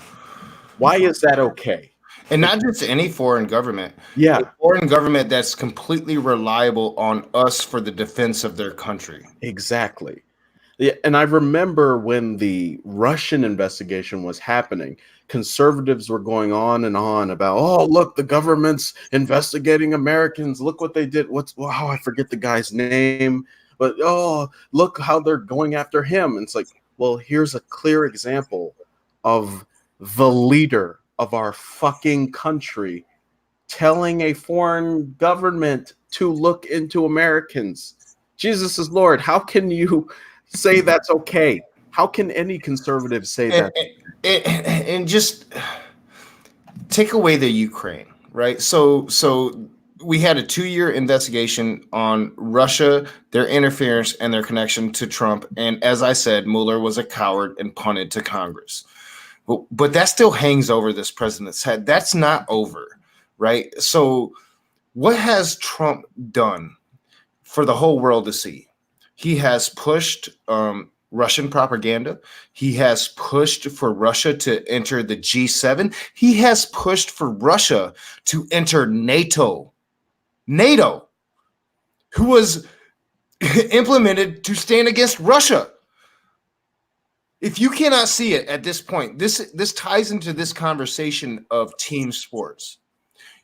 Why is that okay? And not just any foreign government. Yeah. A foreign government that's completely reliable on us for the defense of their country. Exactly. Yeah, and I remember when the Russian investigation was happening, conservatives were going on and on about, oh, look, the government's investigating Americans. Look what they did. I forget the guy's name. But, oh, look how they're going after him. And it's like, well, here's a clear example of the leader of our fucking country telling a foreign government to look into Americans. Jesus is Lord. How can you say that's okay? How can any conservative say that? And just take away the Ukraine, right? So we had a 2-year investigation on Russia, their interference and their connection to Trump. And as I said, Mueller was a coward and punted to Congress. But that still hangs over this president's head. That's not over, right? So what has Trump done for the whole world to see? He has pushed Russian propaganda. He has pushed for Russia to enter the G7. He has pushed for Russia to enter NATO. NATO, who was implemented to stand against Russia. If you cannot see it at this point, this ties into this conversation of team sports.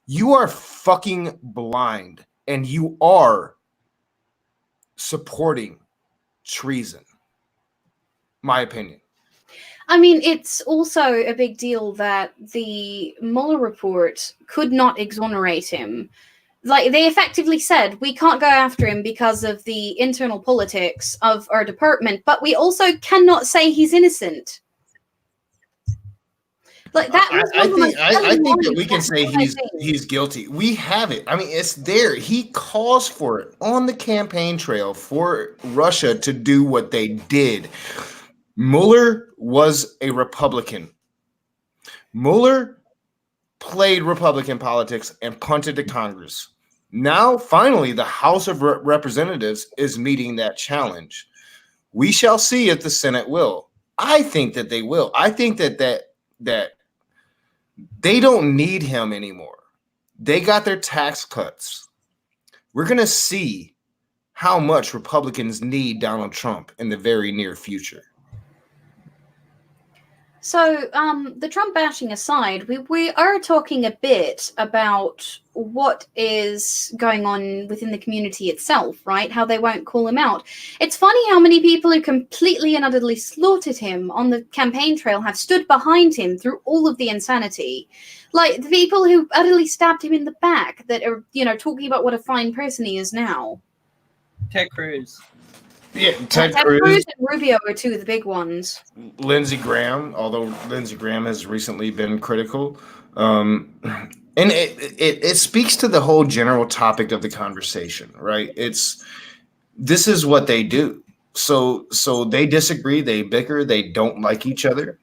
You are fucking blind and you are supporting treason. My opinion. I mean, it's also a big deal that the Mueller report could not exonerate him. Like, they effectively said, we can't go after him because of the internal politics of our department, but we also cannot say he's innocent. Like that was one of the most I telling think that lines we can that's say what I think. he's guilty. We have it. I mean, it's there. He calls for it on the campaign trail for Russia to do what they did. Mueller was a Republican. Mueller played Republican politics and punted to Congress. Now, finally, the House of Representatives is meeting that challenge. We shall see if the Senate will. I think that they will. I think that they don't need him anymore. They got their tax cuts. We're going to see how much Republicans need Donald Trump in the very near future. So, the Trump bashing aside, we are talking a bit about what is going on within the community itself, right? How they won't call him out. It's funny how many people who completely and utterly slaughtered him on the campaign trail have stood behind him through all of the insanity. Like the people who utterly stabbed him in the back that are, talking about what a fine person he is now. Ted Cruz. Yeah, Ted Cruz and Rubio are two of the big ones. Lindsey Graham, although Lindsey Graham has recently been critical. And it speaks to the whole general topic of the conversation, right? This is what they do. So they disagree, they bicker, they don't like each other.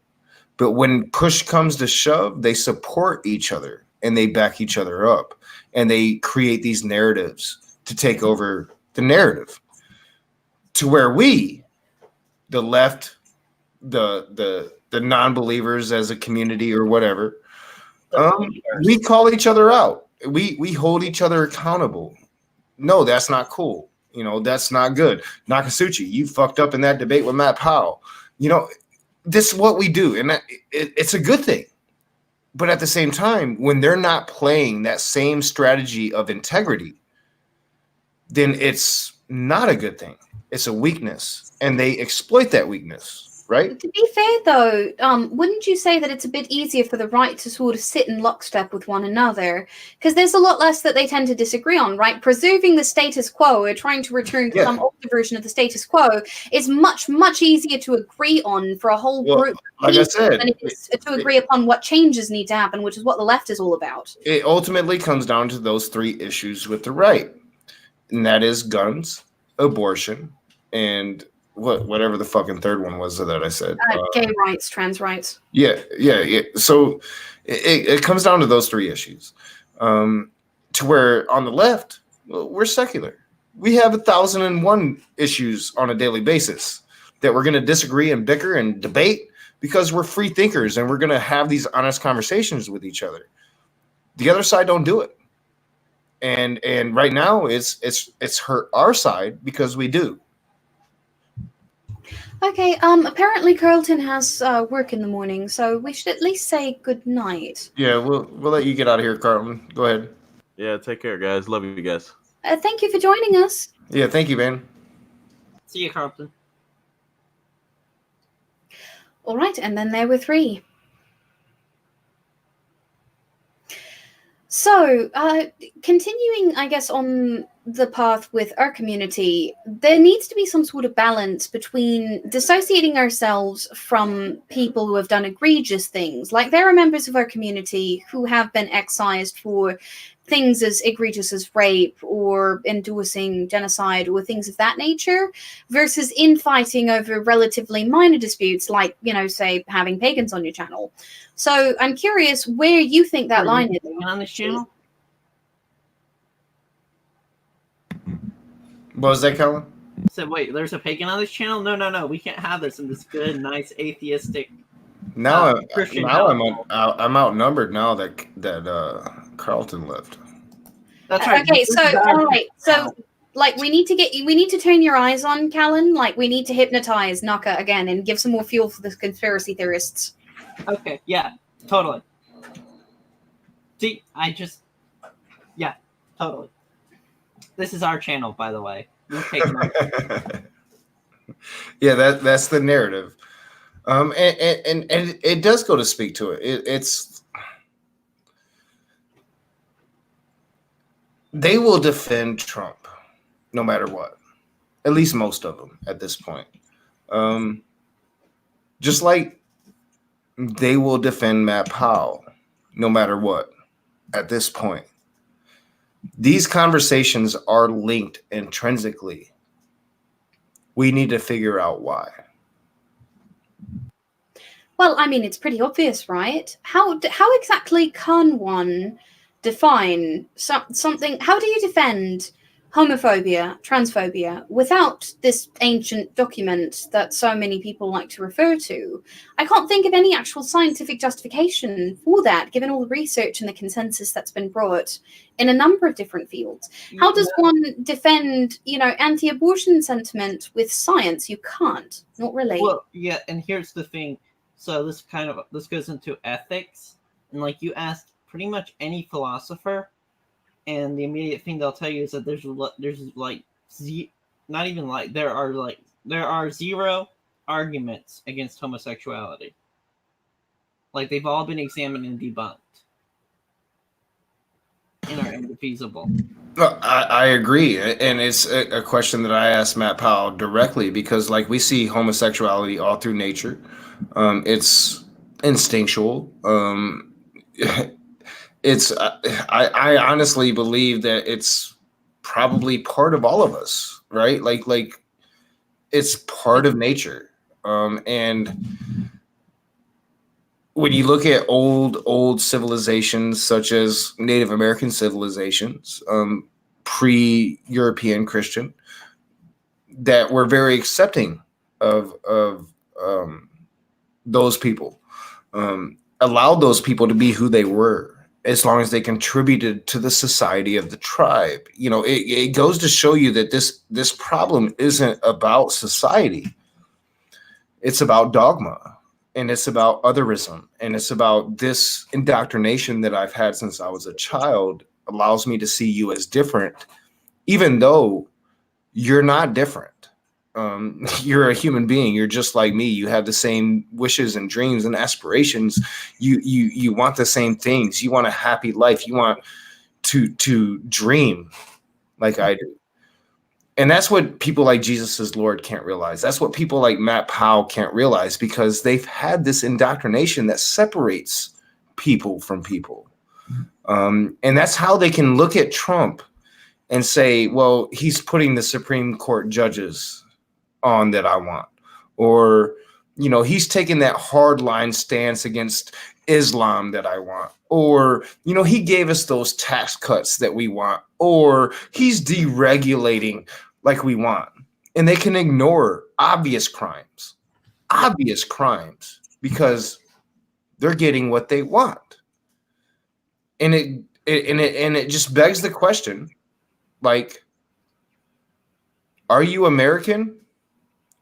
But when push comes to shove, they support each other and they back each other up. And they create these narratives to take over the narrative. To where we, the left, the non-believers as a community or whatever, we call each other out. We hold each other accountable. No, that's not cool. That's not good. Nakasuchi, you fucked up in that debate with Matt Powell. This is what we do, and it's a good thing. But at the same time, when they're not playing that same strategy of integrity, then it's not a good thing. It's a weakness, and they exploit that weakness, right? To be fair, though, wouldn't you say that it's a bit easier for the right to sort of sit in lockstep with one another? Because there's a lot less that they tend to disagree on, right? Preserving the status quo or trying to return to some older version of the status quo is much, much easier to agree on for a whole group of like I people said, than it is to agree upon what changes need to happen, which is what the left is all about. It ultimately comes down to those three issues with the right, and that is guns, abortion, and whatever the fucking third one was that I said. Gay rights, trans rights. Yeah. So it comes down to those three issues. To where on the left, we're secular. We have 1,001 issues on a daily basis that we're going to disagree and bicker and debate because we're free thinkers and we're going to have these honest conversations with each other. The other side don't do it. And right now it's hurt our side because we do. Okay, apparently Carlton has work in the morning, so we should at least say good night. Yeah, we'll let you get out of here, Carlton. Go ahead. Yeah, take care, guys. Love you guys. Thank you for joining us. Yeah, thank you, man. See you, Carlton. All right, and then there were three. So, continuing, I guess, on the path with our community, there needs to be some sort of balance between dissociating ourselves from people who have done egregious things. Like there are members of our community who have been excised for things as egregious as rape or endorsing genocide or things of that nature, versus infighting over relatively minor disputes like, say, having pagans on your channel. So I'm curious where you think that line is. On this channel? What was that, Colin? So wait, there's a pagan on this channel? No. We can't have this in this good, nice, atheistic. Now, Christian I'm outnumbered now that Carlton left. That's right. Okay, so all right, so like we need to turn your eyes on Callan. Like we need to hypnotize Naka again and give some more fuel for the conspiracy theorists. Okay, yeah, totally. See, yeah, totally. This is our channel, by the way. Yeah, that's the narrative. And it does go to speak to it. It's they will defend Trump no matter what. At least most of them at this point. Just like they will defend Matt Powell no matter what at this point. These conversations are linked intrinsically. We need to figure out why. Well, I mean, it's pretty obvious, right? How exactly can one define something? How do you defend homophobia, transphobia without this ancient document that so many people like to refer to? I can't think of any actual scientific justification for that, given all the research and the consensus that's been brought in a number of different fields. How does one defend, anti-abortion sentiment with science? You can't. Not really. Well, yeah, and here's the thing. So this goes into ethics, and like you ask pretty much any philosopher, and the immediate thing they'll tell you is that there are zero arguments against homosexuality. Like they've all been examined and debunked, and are indefeasible. I agree, and it's a question that I asked Matt Powell directly because, like, we see homosexuality all through nature. It's instinctual. I honestly believe that it's probably part of all of us, right? Like it's part of nature. And when you look at old civilizations such as Native American civilizations, pre-European Christian, that were very accepting of those people, allowed those people to be who they were, as long as they contributed to the society of the tribe. It goes to show you that this problem isn't about society. It's about dogma, and it's about otherism, and it's about this indoctrination that I've had since I was a child allows me to see you as different, even though you're not different. You're a human being. You're just like me. You have the same wishes and dreams and aspirations. You want the same things. You want a happy life. You want to dream like I do. And that's what people like Jesus is Lord can't realize. That's what people like Matt Powell can't realize, because they've had this indoctrination that separates people from people. And that's how they can look at Trump and say, well, he's putting the Supreme Court judges on that I want, or he's taking that hard line stance against Islam that I want, or he gave us those tax cuts that we want, or he's deregulating like we want. And they can ignore obvious crimes because they're getting what they want. And it just begs the question, like, are you American?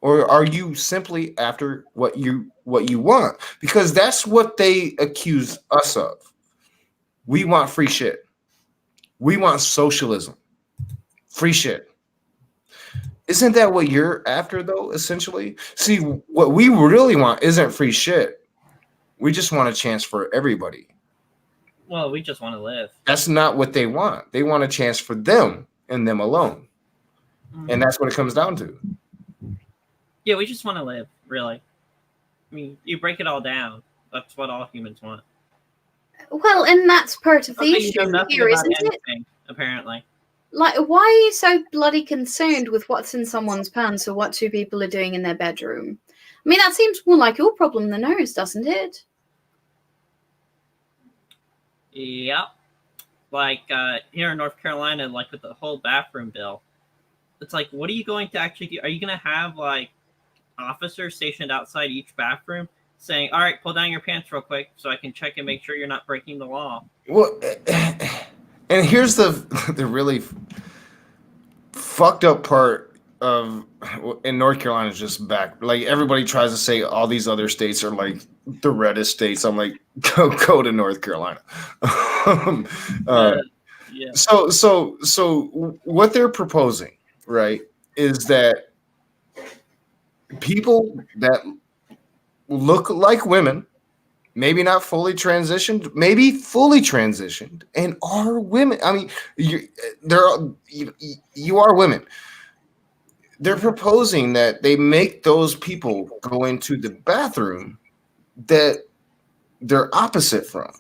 Or are you simply after what you want? Because that's what they accuse us of. We want free shit. We want socialism. Free shit. Isn't that what you're after, though, essentially? See, what we really want isn't free shit. We just want a chance for everybody. Well, we just want to live. That's not what they want. They want a chance for them and them alone. And that's what it comes down to. Yeah, we just want to live, really. I mean, you break it all down. That's what all humans want. Well, and that's part of the issue here, isn't it? Apparently. Like, why are you so bloody concerned with what's in someone's pants or what two people are doing in their bedroom? I mean, that seems more like your problem than ours, doesn't it? Yep. Like, here in North Carolina, like with the whole bathroom bill, it's like, what are you going to actually do? Are you going to have, like, officers stationed outside each bathroom saying, all right, pull down your pants real quick so I can check and make sure you're not breaking the law? Well, and here's the really fucked up part of in North Carolina is just back. Like, everybody tries to say all these other states are like the reddest states. I'm like, go to North Carolina. Yeah. So what they're proposing, right, is that people that look like women, maybe not fully transitioned, maybe fully transitioned, and are women. I mean, you are women. They're proposing that they make those people go into the bathroom that they're opposite from.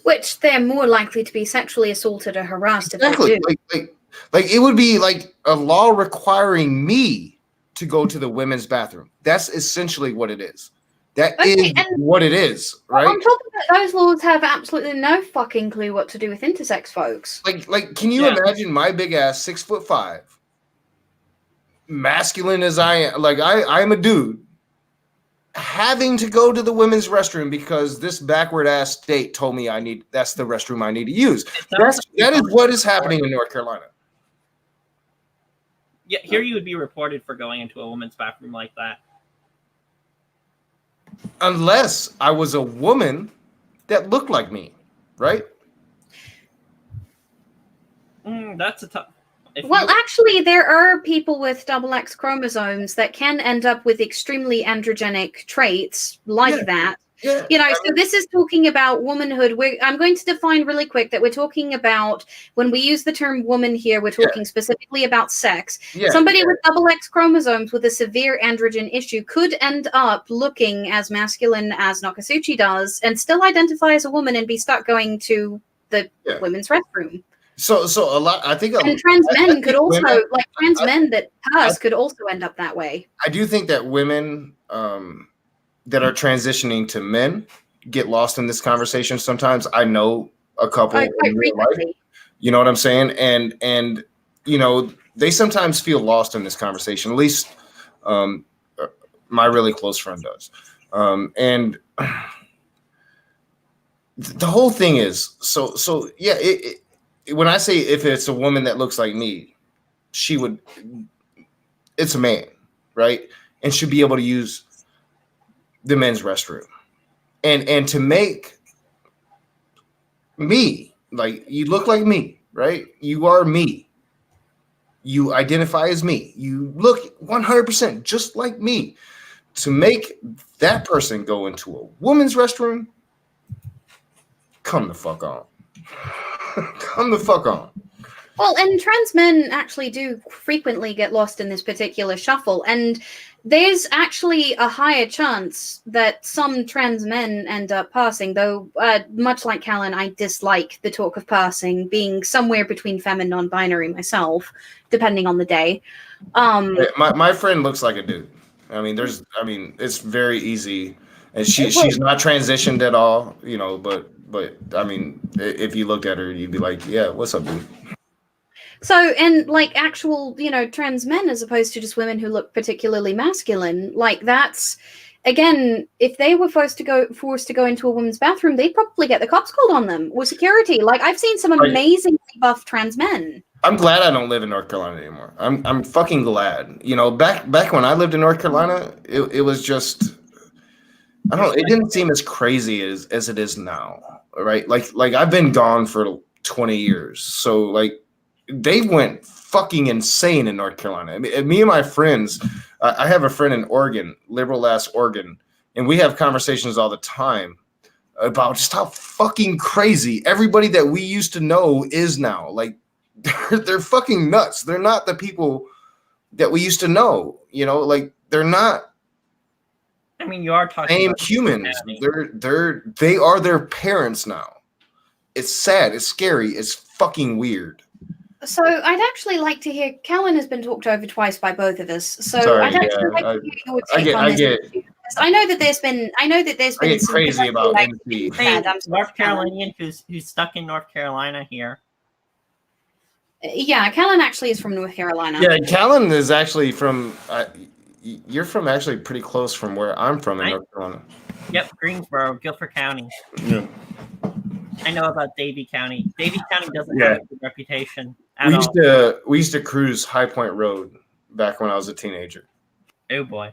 Which they're more likely to be sexually assaulted or harassed Exactly. if they do. Like it would be like a law requiring me to go to the women's bathroom. That's essentially what it is. That is what it is, right? On top of that, those laws have absolutely no fucking clue what to do with intersex folks. Like, can you imagine my big ass 6'5", masculine as I am? Like I'm a dude having to go to the women's restroom because this backward ass state told me that's the restroom I need to use. That is what is happening in North Carolina. Yeah, here you would be reported for going into a woman's bathroom like that. Unless I was a woman that looked like me, right? That's a tough. Well, actually, there are people with double X chromosomes that can end up with extremely androgenic traits like that. Yeah. You know, so this is talking about womanhood. I'm going to define really quick that we're talking about, when we use the term woman here, we're talking specifically about sex. Somebody with double X chromosomes with a severe androgen issue could end up looking as masculine as Nakasuchi does and still identify as a woman and be stuck going to the women's restroom. So a lot, I think, and trans men could also, like trans men that pass could also end up that way. I do think that women that are transitioning to men get lost in this conversation. Sometimes I know a couple in real life, you know what I'm saying? And, you know, they sometimes feel lost in this conversation. At least my really close friend does. And the whole thing is, so yeah, when I say if it's a woman that looks like me, it's a man, right? And should be able to use the men's restroom. And to make me, like, you look like me, right? You are me. You identify as me. You look 100% just like me. To make that person go into a woman's restroom, come the fuck on. Come the fuck on. Well, and trans men actually do frequently get lost in this particular shuffle, and there's actually a higher chance that some trans men end up passing, though much like Callan, I dislike the talk of passing, being somewhere between femme and non-binary myself, depending on the day. My friend looks like a dude. I mean, it's very easy, and she's not transitioned at all, you know, but I mean, if you looked at her, you'd be like, yeah, what's up, dude? So, and like actual, you know, trans men as opposed to just women who look particularly masculine, like that's, again, if they were forced to go into a woman's bathroom, they'd probably get the cops called on them or security. Like I've seen some amazingly buff trans men. I'm glad I don't live in North Carolina anymore. I'm fucking glad. You know, back when I lived in North Carolina, it was just, I don't know, it didn't seem as crazy as it is now, right? Like I've been gone for 20 years, so like they went fucking insane in North Carolina. I mean, me and my friends, I have a friend in Oregon, liberal ass Oregon, and we have conversations all the time about just how fucking crazy everybody that we used to know is now. Like they're fucking nuts. They're not the people that we used to know, you know, like they're not. I mean, you are talking same about humans. They are their parents now. It's sad. It's scary. It's fucking weird. So I'd actually like to hear. Callan has been talked over twice by both of us. So Sorry, I'd actually like to hear your take on this. I know that there's been. I get some crazy about MC. Hey, North Carolinian who's stuck in North Carolina here. Yeah, Callan actually is from North Carolina. Yeah, Callan is actually from. You're from actually pretty close from where I'm from in North Carolina. Yep, Greensboro, Guilford County. Yeah. I know about Davie County. Davie County doesn't have a good reputation at We used to cruise High Point Road back when I was a teenager. Oh boy.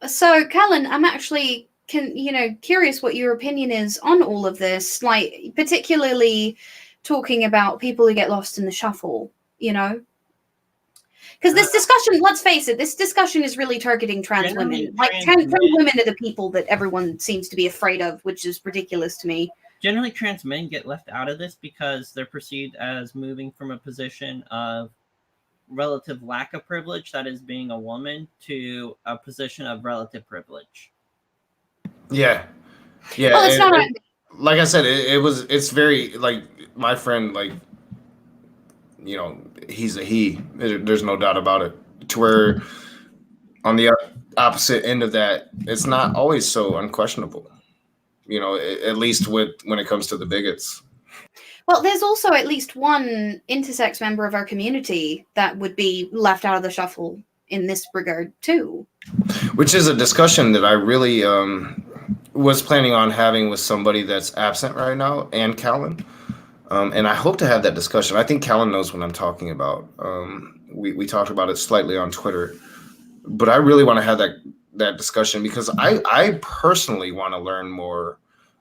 So, Callan, I'm actually curious what your opinion is on all of this, like particularly talking about people who get lost in the shuffle, you know? Because this discussion, let's face it, this discussion is really targeting trans women. Like trans women are the people that everyone seems to be afraid of, which is ridiculous to me. Generally, trans men get left out of this because they're perceived as moving from a position of relative lack of privilege, that is being a woman, to a position of relative privilege. Yeah. Yeah, Well, it's not. like I said, it's very like my friend, like, he's a he. There's no doubt about it. To where on the opposite end of that, it's not always so unquestionable. At least when it comes to the bigots. Well, there's also at least one intersex member of our community that would be left out of the shuffle in this regard too. Which is a discussion that I really was planning on having with somebody that's absent right now, and Callan. And I hope to have that discussion. I think Callan knows what I'm talking about. We talked about it slightly on Twitter, but I really want to have that discussion because I personally want to learn more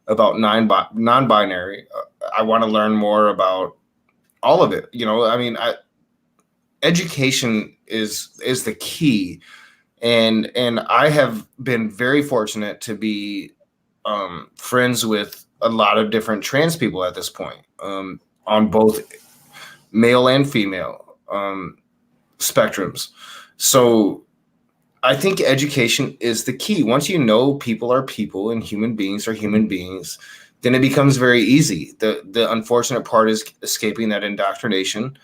about non-binary. I want to learn more about all of it. I mean, education is the key, and I have been very fortunate to be friends with a lot of different trans people at this point, on both male and female spectrums. So I think education is the key. Once you know people are people and human beings are human beings, then it becomes very easy. The unfortunate part is escaping that indoctrination.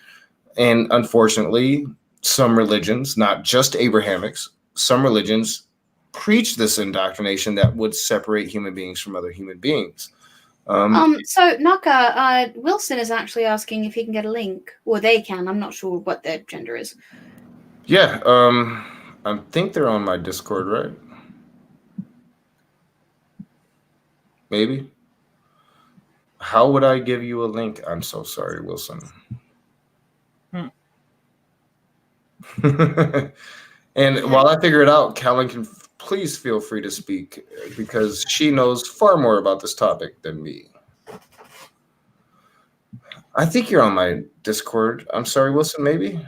And unfortunately, some religions, not just Abrahamics, some religions preach this indoctrination that would separate human beings from other human beings. So Naka, Wilson is actually asking if he can get a link, or they can. I'm not sure what their gender is. Yeah, I think they're on my Discord, right? Maybe. How would I give you a link? I'm so sorry, Wilson. And while I figure it out, Callan can please feel free to speak because she knows far more about this topic than me. I think you're on my Discord. I'm sorry, Wilson, maybe?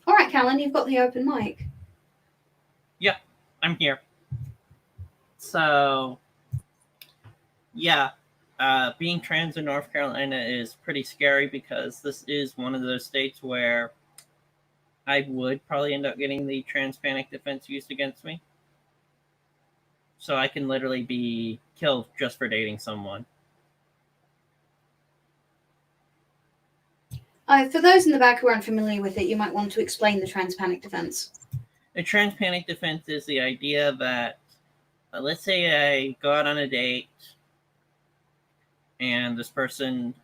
All right, Callan, you've got the open mic. Yeah, I'm here. So, yeah, being trans in North Carolina is pretty scary because this is one of those states where I would probably end up getting the trans panic defense used against me. So I can literally be killed just for dating someone. For those in the back who aren't familiar with it, you might want to explain the trans panic defense. A trans panic defense is the idea that, let's say I go out on a date and this person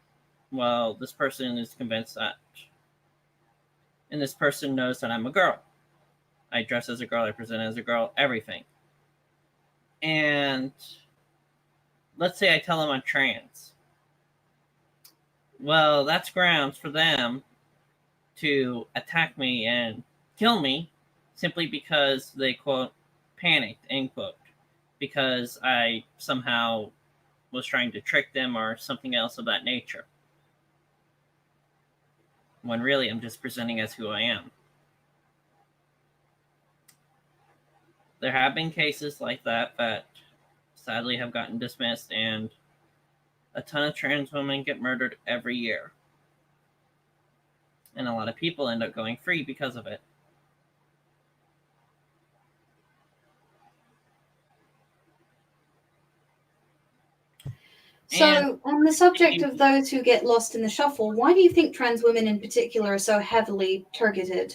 is convinced that, and this person knows that I'm a girl. I dress as a girl, I present as a girl, everything. And let's say I tell them I'm trans. Well, that's grounds for them to attack me and kill me simply because they, quote, panicked, end quote, because I somehow was trying to trick them or something else of that nature. When really I'm just presenting as who I am. There have been cases like that sadly have gotten dismissed, and a ton of trans women get murdered every year. And a lot of people end up going free because of it. So, on the subject of those who get lost in the shuffle, why do you think trans women in particular are so heavily targeted?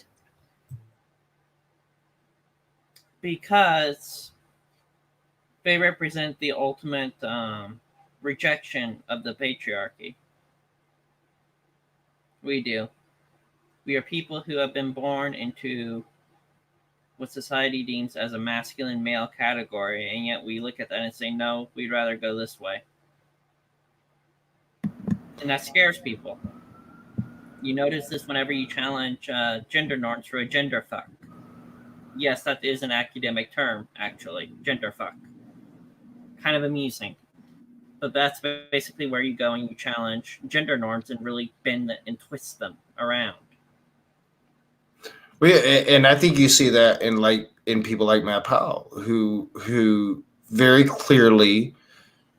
Because they represent the ultimate rejection of the patriarchy. We do. We are people who have been born into what society deems as a masculine male category, and yet we look at that and say, no, we'd rather go this way. And that scares people. You notice this whenever you challenge gender norms for a gender fuck. Yes, that is an academic term, actually, gender fuck. Kind of amusing. But that's basically where you go and you challenge gender norms and really bend and twist them around. Well, yeah, and I think you see that in people like Matt Powell, who very clearly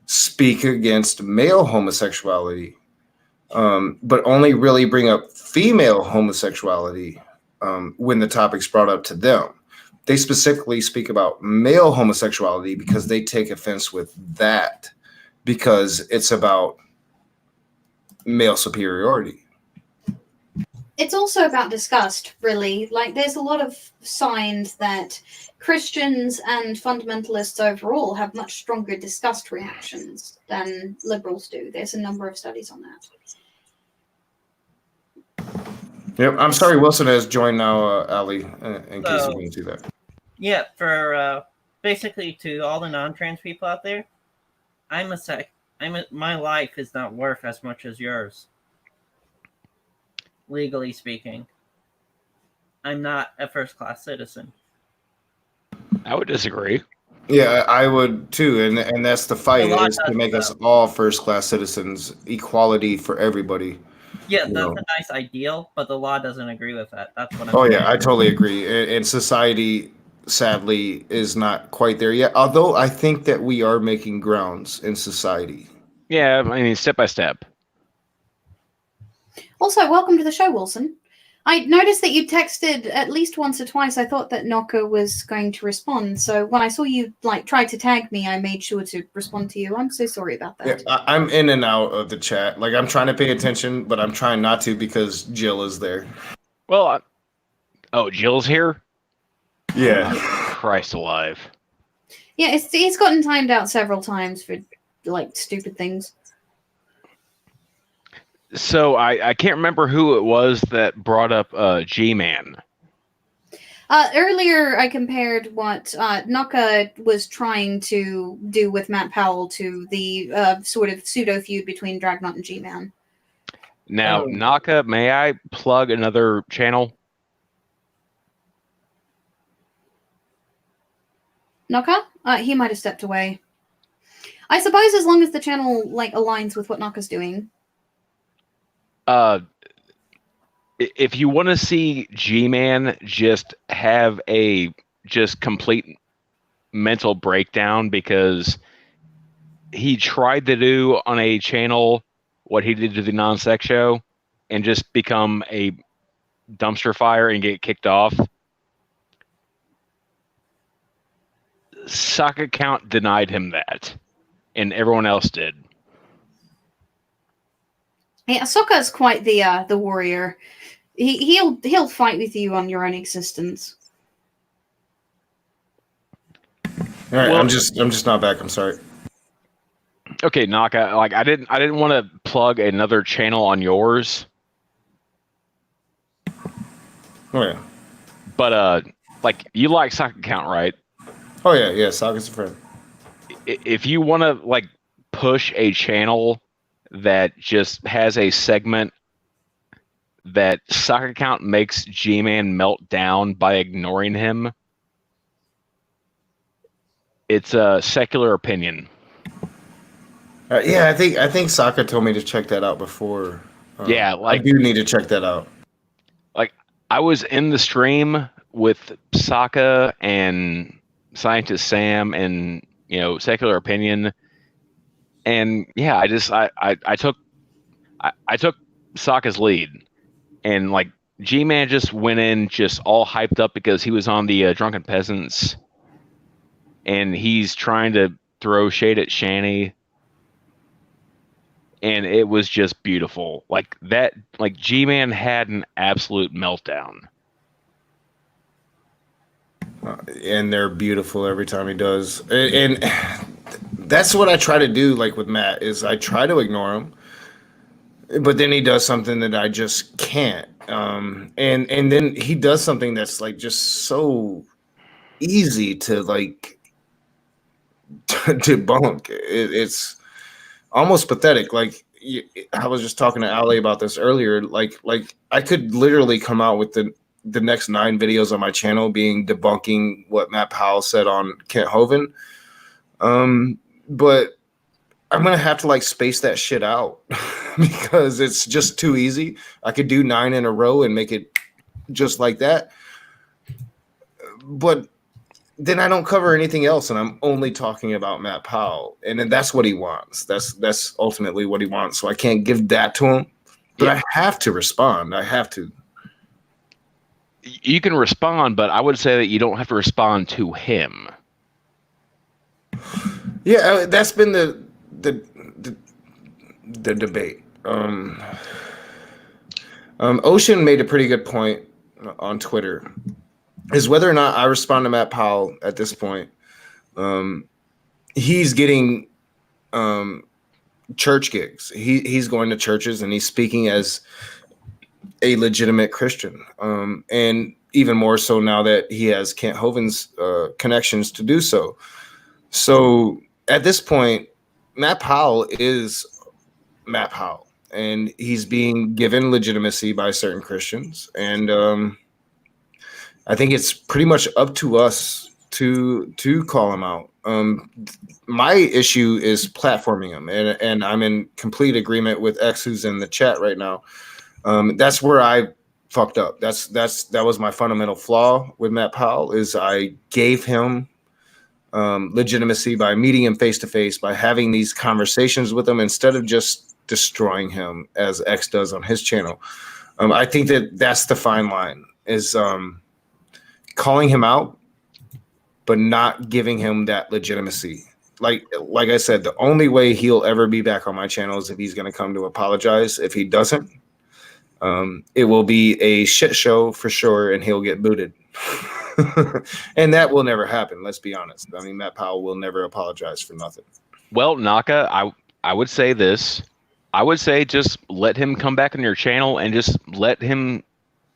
speak against male homosexuality, but only really bring up female homosexuality when the topic's brought up to them. they specifically speak about male homosexuality because they take offense with that because it's about male superiority. It's also about disgust, really. Like, there's a lot of signs that Christians and fundamentalists overall have much stronger disgust reactions than liberals do. There's a number of studies on that. Yep. I'm sorry, Wilson has joined now, Ali, in case you didn't see that. Yeah, for basically to all the non-trans people out there, my life is not worth as much as yours. Legally speaking, I'm not a first-class citizen. I would disagree. Yeah, I would too, and that's the fight, law is to does make that. us all first-class citizens, equality for everybody. Yeah, You that's know. a nice ideal, but the law doesn't agree with that. That's what I'm Oh saying. yeah, I totally agree. And society, sadly, is not quite there yet. Although I think that we are making grounds in society. Yeah, I mean, step by step. Also, welcome to the show, Wilson. I noticed that you texted at least once or twice. I thought that Knocker was going to respond. So when I saw you try to tag me, I made sure to respond to you. I'm so sorry about that. Yeah, I'm in and out of the chat. Like, I'm trying to pay attention, but I'm trying not to because Jill is there. Well, Jill's here? Yeah. Christ alive. Yeah, he's gotten timed out several times for stupid things. So I can't remember who it was that brought up G-Man. Earlier, I compared what Naka was trying to do with Matt Powell to the sort of pseudo feud between Dragnot and G-Man. Now, Naka, may I plug another channel? Naka? He might have stepped away. I suppose as long as the channel aligns with what Naka's doing. If you want to see G-Man just have a complete mental breakdown because he tried to do on a channel what he did to the non-sex show and just become a dumpster fire and get kicked off, Sock Account denied him that, and everyone else did. Yeah, Sokka's quite the warrior. He'll fight with you on your own existence. All right, Well, I'm just not back. I'm sorry. Okay, Naka. I didn't want to plug another channel on yours. Oh yeah. But you like Sock Account, right? Oh yeah. Sokka's a friend. If you want to push a channel that just has a segment that Sock Account makes G-Man melt down by ignoring him, it's a secular opinion. Yeah, I think Sokka told me to check that out before. Yeah, I do need to check that out. I was in the stream with Sokka and Scientist Sam and secular opinion, and yeah, I took Sokka's lead, and G-Man just went in just all hyped up because he was on the Drunken Peasants, and he's trying to throw shade at Shani, and it was just beautiful. G-Man had an absolute meltdown. And they're beautiful every time he does, and that's what I try to do. With Matt, is I try to ignore him, but then he does something that I just can't. And then he does something that's just so easy to debunk. It's almost pathetic. I was just talking to Ali about this earlier. I could literally come out with the next 9 videos on my channel being debunking what Matt Powell said on Kent Hovind. But I'm gonna have to space that shit out because it's just too easy. I could do 9 in a row and make it just like that. But then I don't cover anything else, and I'm only talking about Matt Powell, and then that's what he wants. That's ultimately what he wants. So I can't give that to him, but I have to respond. I have to. You can respond, but I would say that you don't have to respond to him. Yeah, that's been the debate. Ocean made a pretty good point on Twitter, is whether or not I respond to Matt Powell at this point. He's getting church gigs. He's going to churches and he's speaking as a legitimate Christian. And even more so now that he has Kent Hovind's connections to do so. So at this point, Matt Powell is Matt Powell, and he's being given legitimacy by certain Christians. And I think it's pretty much up to us to call him out. My issue is platforming him, and I'm in complete agreement with X, who's in the chat right now. That's where I fucked up. That was my fundamental flaw with Matt Powell, is I gave him legitimacy by meeting him face to face, by having these conversations with him instead of just destroying him as X does on his channel. I think that's the fine line, is calling him out, but not giving him that legitimacy. Like I said, the only way he'll ever be back on my channel is if he's going to come to apologize. If he doesn't, it will be a shit show for sure, and he'll get booted. And that will never happen. Let's be honest. I mean, Matt Powell will never apologize for nothing. Well, Naka, I would say this. I would say just let him come back on your channel and just let him,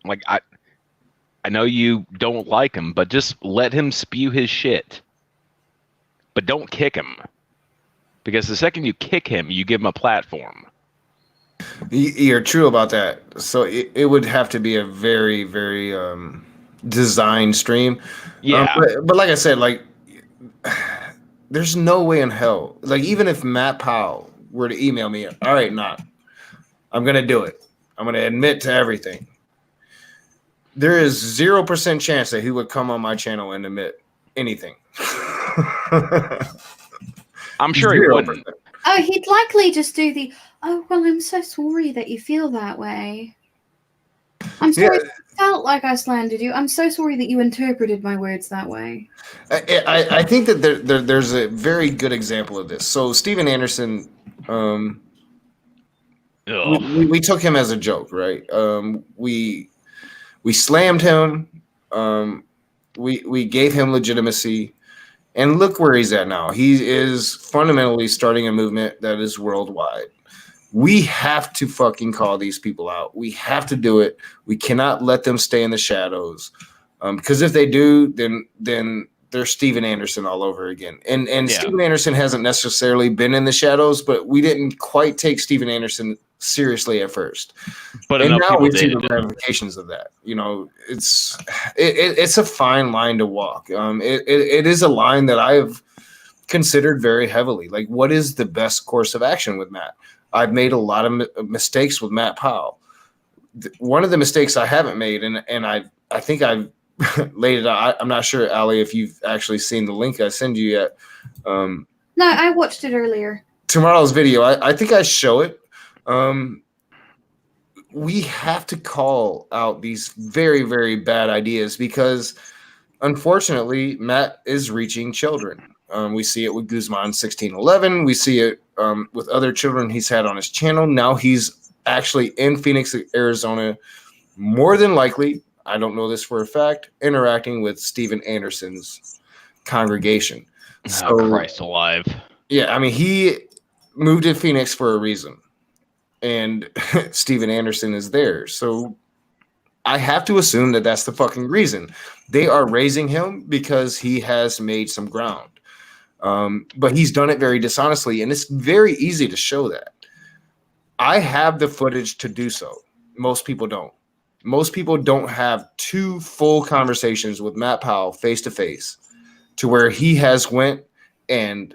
like, I know you don't like him, but just let him spew his shit. But don't kick him. Because the second you kick him, you give him a platform. You're true about that. So it would have to be a very, very designed stream. Yeah. But like I said, like, there's no way in hell. Like, even if Matt Powell were to email me, all right, I'm going to do it. I'm going to admit to everything. There is 0% chance that he would come on my channel and admit anything. I'm sure he wouldn't. Oh, he'd likely just do the, oh, well, I'm so sorry that you feel that way. I'm sorry that I felt like I slandered you. I'm so sorry that you interpreted my words that way. I think that there's a very good example of this. So Steven Anderson, we took him as a joke, right? We slammed him. We gave him legitimacy. And look where he's at now. He is fundamentally starting a movement that is worldwide. We have to fucking call these people out. We have to do it. We cannot let them stay in the shadows. Because if they do, then they're Steven Anderson all over again. And Steven Anderson hasn't necessarily been in the shadows, but we didn't quite take Steven Anderson seriously at first. But and now we see the ramifications of that. You know, it's a fine line to walk. It is a line that I've considered very heavily. Like, what is the best course of action with Matt? I've made a lot of mistakes with Matt Powell. One of the mistakes I haven't made, and I think I've laid it out. I'm not sure, Ali, if you've actually seen the link I send you yet. No, I watched it earlier. Tomorrow's video, I think I show it. We have to call out these very, very bad ideas because, unfortunately, Matt is reaching children. We see it with Guzman 1611. We see it with other children he's had on his channel. Now he's actually in Phoenix, Arizona, more than likely, I don't know this for a fact, interacting with Steven Anderson's congregation. So, Christ alive. Yeah, I mean, he moved to Phoenix for a reason. And Steven Anderson is there. So I have to assume that that's the fucking reason. They are raising him because he has made some ground. But he's done it very dishonestly, and it's very easy to show that. I have the footage to do so. Most people don't. Most people don't have 2 full conversations with Matt Powell face-to-face to where he has went and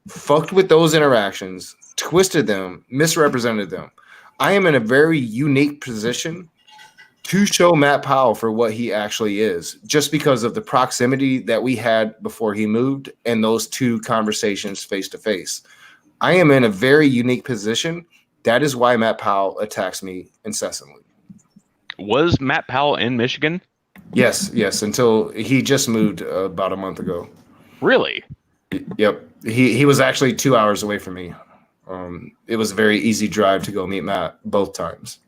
fucked with those interactions, twisted them, misrepresented them. I am in a very unique position to show Matt Powell for what he actually is, just because of the proximity that we had before he moved and those 2 conversations face to face. I am in a very unique position. That is why Matt Powell attacks me incessantly. Was Matt Powell in Michigan? Yes, until he just moved about a month ago. Really? Yep. He was actually 2 hours away from me. It was a very easy drive to go meet Matt both times.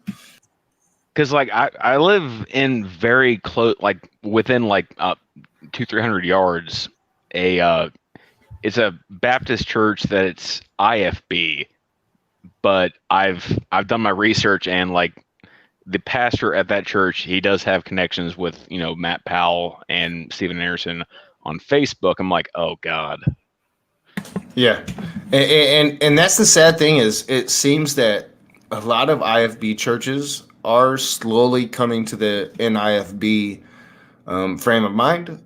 Because like I live in very close, like within like 200-300 yards. It's a Baptist church that it's IFB, but I've done my research, and like the pastor at that church, he does have connections with, you know, Matt Powell and Stephen Anderson on Facebook. I'm like, oh God. Yeah, and that's the sad thing is it seems that a lot of IFB churches are slowly coming to the NIFB frame of mind.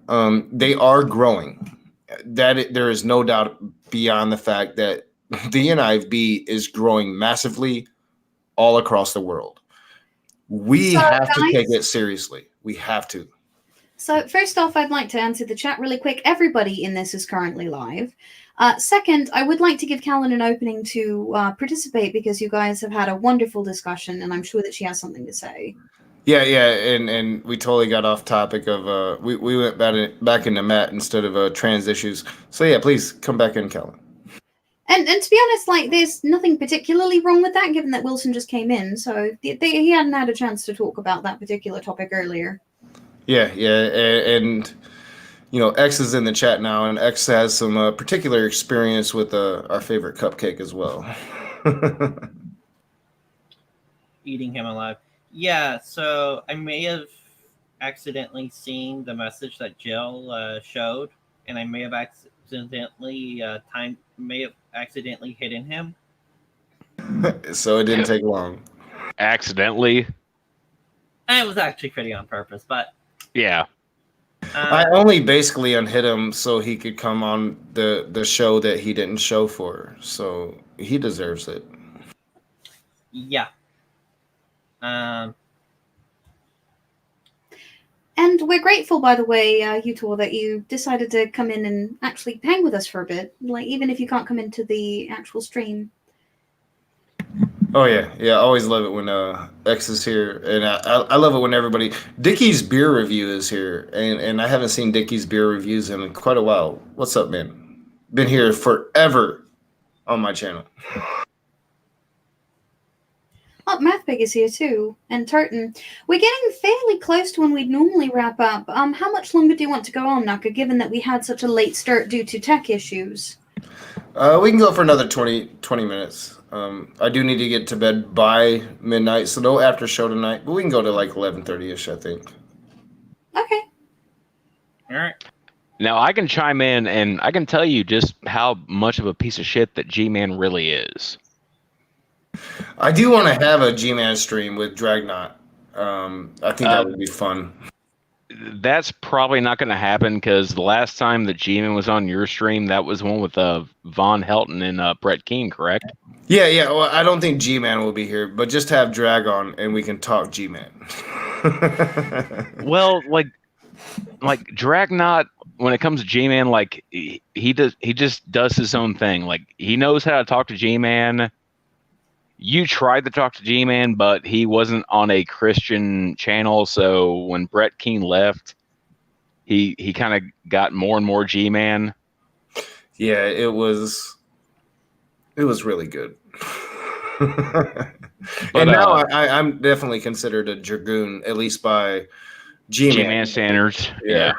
They are growing. There is no doubt beyond the fact that the NIFB is growing massively all across the world. We have to take it seriously. We have to. So first off, I'd like to answer the chat really quick. Everybody in this is currently live. Second, I would like to give Callan an opening to participate because you guys have had a wonderful discussion, and I'm sure that she has something to say. Yeah, and we totally got off topic of we went back into Matt instead of trans issues. So yeah, please come back in, Callan. And to be honest, like there's nothing particularly wrong with that, given that Wilson just came in, so he hadn't had a chance to talk about that particular topic earlier. Yeah, and you know, X is in the chat now, and X has some particular experience with our favorite cupcake as well. Eating him alive. Yeah, so I may have accidentally seen the message that Jill showed, and I may have accidentally hidden him. So it didn't take long. Accidentally? It was actually pretty on purpose, but yeah. I only basically unhid him so he could come on the show that he didn't show for. So he deserves it. Yeah. And we're grateful, by the way, Utor, that you decided to come in and actually hang with us for a bit. Like, even if you can't come into the actual stream. Oh yeah. I always love it when X is here, and I love it when everybody. Dickie's beer review is here, and I haven't seen Dickie's beer reviews in quite a while. What's up, man? Been here forever on my channel. Oh, Mathbig is here too, and Turton. We're getting fairly close to when we'd normally wrap up. How much longer do you want to go on, Naka, given that we had such a late start due to tech issues? We can go for another 20 minutes. I do need to get to bed by midnight, so no after show tonight, but we can go to like 11:30ish, I think. Okay. All right. Now I can chime in, and I can tell you just how much of a piece of shit that G-Man really is. I do want to have a G-Man stream with Dragnot. I think that would be fun. That's probably not going to happen because the last time that G-Man was on your stream, that was one with Von Helton and Brett King, correct? Yeah. Well, I don't think G-Man will be here, but just have Drag on and we can talk G-Man. Well, like Dragnot, when it comes to G-Man, like he just does his own thing. Like he knows how to talk to G-Man. You tried to talk to G-Man, but he wasn't on a Christian channel. So when Brett King left, he kind of got more and more G-Man. Yeah, it was really good. But now I'm definitely considered a dragoon, at least by G-Man standards. Yeah.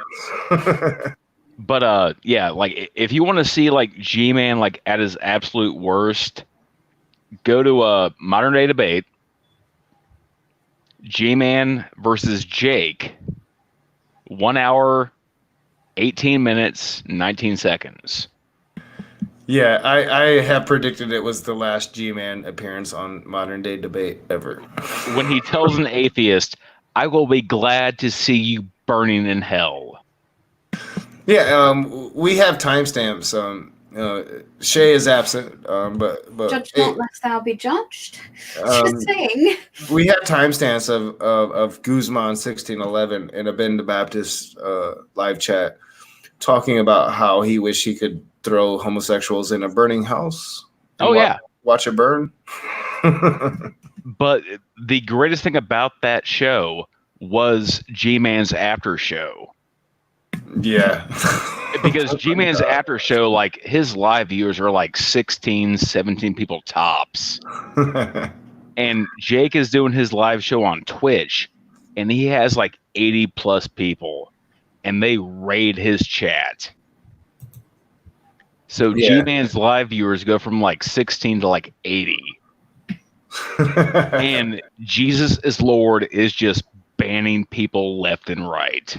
But yeah, like if you want to see like G-Man like at his absolute worst, go to a Modern Day Debate, G-Man versus Jake, 1 hour, 18 minutes, 19 seconds. Yeah, I have predicted it was the last G-Man appearance on Modern Day Debate ever. When he tells an atheist, I will be glad to see you burning in hell. Yeah, we have timestamps. Shay is absent, but Judge not lest thou be judged. Just saying. We have timestamps of Guzman 1611 in a Ben the Baptist live chat talking about how he wished he could throw homosexuals in a burning house. Oh yeah, watch it burn. But the greatest thing about that show was G-Man's after show. Yeah. Because G-Man's after show, like his live viewers are like 16, 17 people tops. And Jake is doing his live show on Twitch, and he has like 80 plus people, and they raid his chat. So Yeah. G-Man's live viewers go from like 16 to like 80. And Jesus is Lord is just banning people left and right.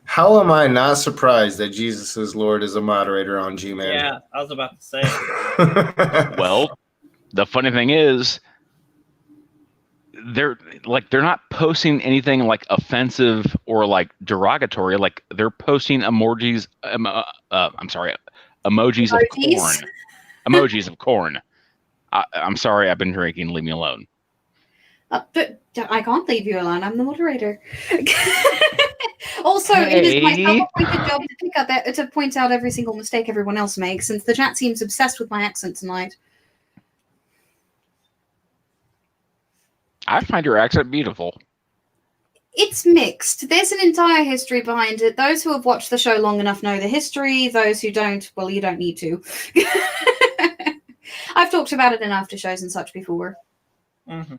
How am I not surprised that Jesus is Lord is a moderator on G-Man? Yeah, I was about to say. Well, the funny thing is, they're not posting anything like offensive or like derogatory. Like they're posting emojis. Emojis of corn. Emojis of corn. I'm sorry, I've been drinking. Leave me alone. But I can't leave you alone. I'm the moderator. Also, it is my self-appointed job to pick up to point out every single mistake everyone else makes, since the chat seems obsessed with my accent tonight. I find your accent beautiful. It's mixed. There's an entire history behind it. Those who have watched the show long enough know the history. Those who don't, well, you don't need to. I've talked about it in after shows and such before. Mm-hmm.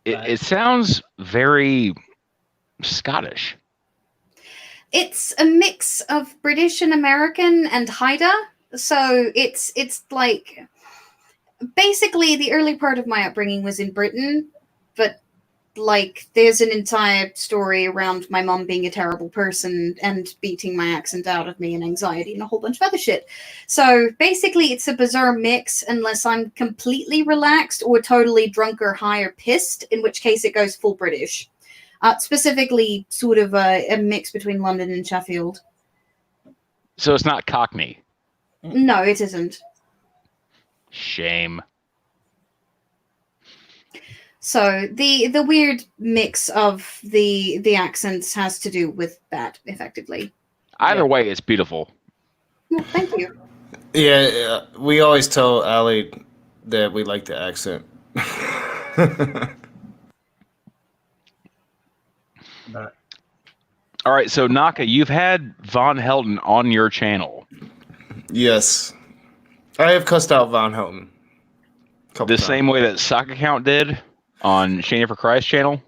It sounds very Scottish. It's a mix of British and American and Haida. So it's like basically the early part of my upbringing was in Britain, but like there's an entire story around my mom being a terrible person and beating my accent out of me and anxiety and a whole bunch of other shit. So basically it's a bizarre mix unless I'm completely relaxed or totally drunk or high or pissed, in which case it goes full British. Specifically sort of a mix between London and Sheffield. So it's not Cockney. No, it isn't. Shame. So the weird mix of the accents has to do with that, effectively. Either way, it's beautiful. Well, thank you. Yeah, we always tell Allie that we like the accent. All right, so Naka, you've had Von Helden on your channel. Yes. I have cussed out Von Helden. The same way that Sock Account did on Shane for Christ channel?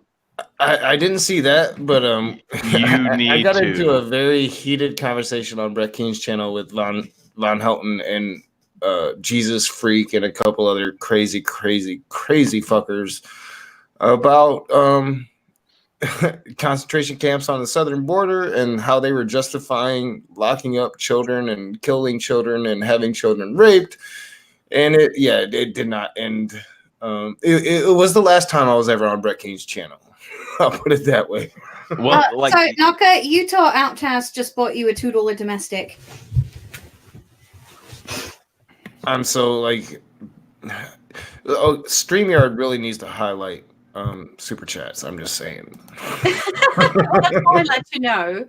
I didn't see that, but I got to. into a very heated conversation on Brett Keen's channel with Von Helden and Jesus Freak and a couple other crazy fuckers about concentration camps on the southern border and how they were justifying locking up children and killing children and having children raped. And it did not end. It was the last time I was ever on Brett Keen's channel. I'll put it that way. Well, so Naka, Utah Outcast just bought you a $2 domestic. I'm so like, StreamYard really needs to highlight super chats. I'm just saying. I'll let you know.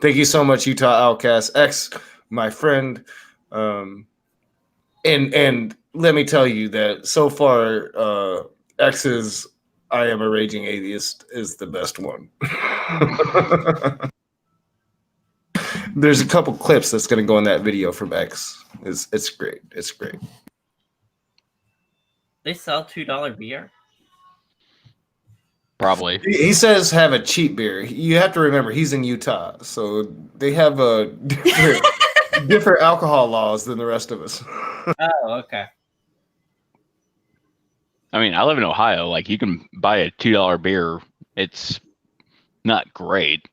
Thank you so much, Utah Outcast X, my friend. And let me tell you that so far, X's I Am a Raging Atheist is the best one. There's a couple clips that's going to go in that video from X. It's great. It's great. They sell $2 beer. Probably. He says have a cheap beer. You have to remember he's in Utah, so they have a different alcohol laws than the rest of us. Oh, okay. I mean, I live in Ohio. Like, you can buy a $2 beer. It's not great.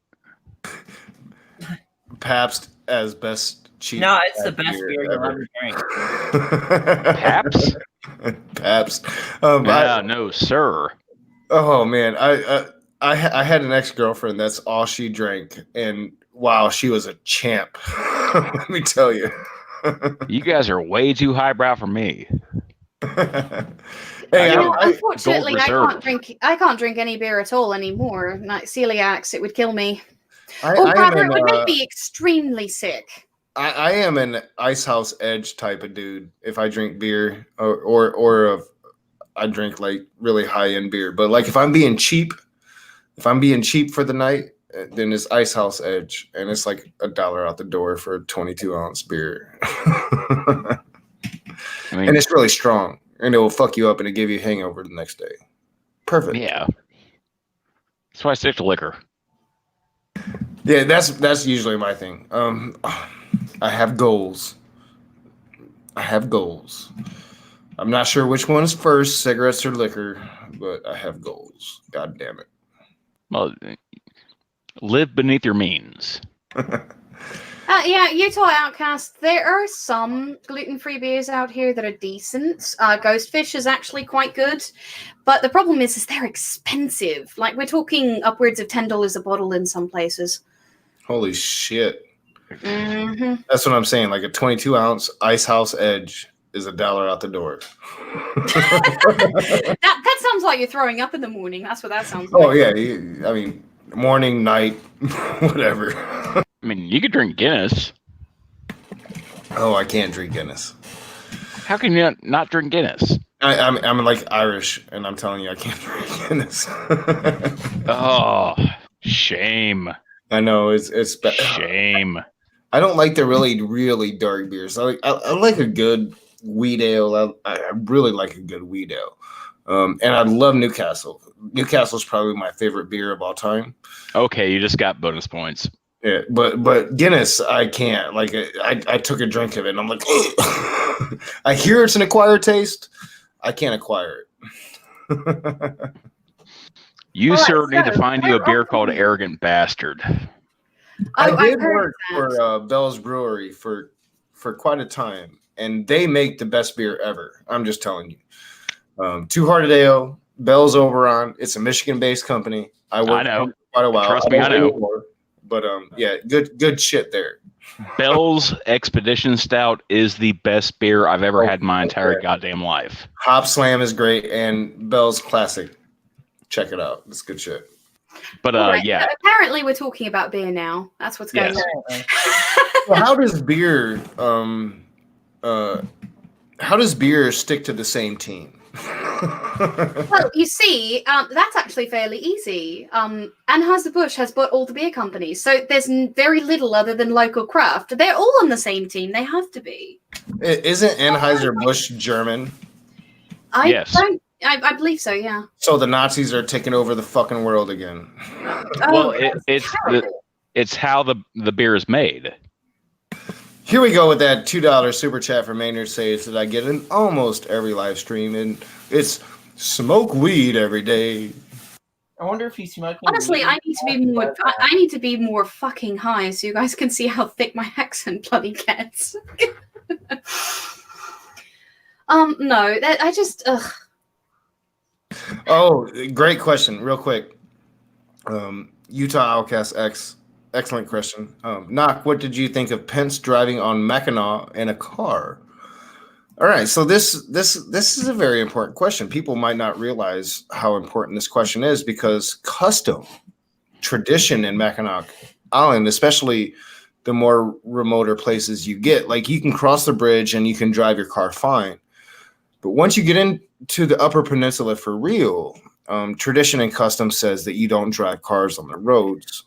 Pabst as best cheap. No, it's the best beer you'll ever drink. Pabst? Pabst. No, sir. Oh man, I had an ex-girlfriend. That's all she drank, and wow, she was a champ. Let me tell you. You guys are way too highbrow for me. Hey, unfortunately, I can't drink any beer at all anymore. Like celiacs, it would kill me. It would make me extremely sick. I am an Ice House Edge type of dude. If I drink beer or I drink like really high end beer. But like if I'm being cheap for the night, then it's Ice House Edge, and it's like $1 out the door for a 22-ounce beer. I mean, And it's really strong, and it will fuck you up and it give you a hangover the next day. Perfect. yeah. That's why I stick to liquor. Yeah, that's usually my thing. I have goals. I'm not sure which one is first, cigarettes or liquor, but I have goals. God damn it. Well, live beneath your means. Yeah, Utah Outcast. There are some gluten-free beers out here that are decent. Ghostfish is actually quite good, but the problem is they're expensive. Like we're talking upwards of $10 a bottle in some places. Holy shit. Mm-hmm. That's what I'm saying. Like a 22-ounce Ice House Edge is $1 out the door. That sounds like you're throwing up in the morning. That's what that sounds like. Oh yeah, I mean morning, night, whatever. I mean, you could drink Guinness. Oh, I can't drink Guinness. How can you not drink Guinness? I'm like Irish, and I'm telling you, I can't drink Guinness. Oh, shame. I know it's Shame. I don't like the really dark beers. I like a good wheat ale. I really like a good wheat ale. And I love Newcastle. Newcastle's probably my favorite beer of all time. Okay, you just got bonus points. Yeah, but Guinness, I can't. Like, I took a drink of it, and I'm like, I hear it's an acquired taste. I can't acquire it. You, All sir, right, need so to find you a we're beer on- called Arrogant Bastard. I I've did heard work that. for Bell's Brewery for quite a time, and they make the best beer ever. I'm just telling you. Two Hearted Ale, Bell's Oberon. It's a Michigan-based company. I worked know. for quite a while. Trust me, I know. Anymore, but yeah, good shit there. Bell's Expedition Stout is the best beer I've ever had in my entire okay. goddamn life. Hop Slam is great, and Bell's Classic. Check it out. It's good shit. But All right, yeah, so apparently we're talking about beer now. That's what's going Yes. on. So how does beer stick to the same team? Well, you see, that's actually fairly easy. Anheuser-Busch has bought all the beer companies, so there's very little other than local craft. They're all on the same team. They have to be. Isn't Anheuser-Busch German? Yes. I believe so, yeah. So the Nazis are taking over the fucking world again. well, that's terrible. it's how the beer is made. Here we go with that $2 super chat for Maynard says that I get in almost every live stream, and it's smoke weed every day. I wonder if he's smoking. Honestly, weed. I need to be more. I need to be more fucking high, so you guys can see how thick my accent bloody gets. No, I just. Ugh. Oh, great question. Real quick. Utah Outcast X. Excellent question. Knock, what did you think of Pence driving on Mackinac in a car? All right, so this is a very important question. People might not realize how important this question is because custom tradition in Mackinac Island, especially the more remoter places you get, like you can cross the bridge and you can drive your car fine. But once you get into the Upper Peninsula for real, tradition and custom says that you don't drive cars on the roads.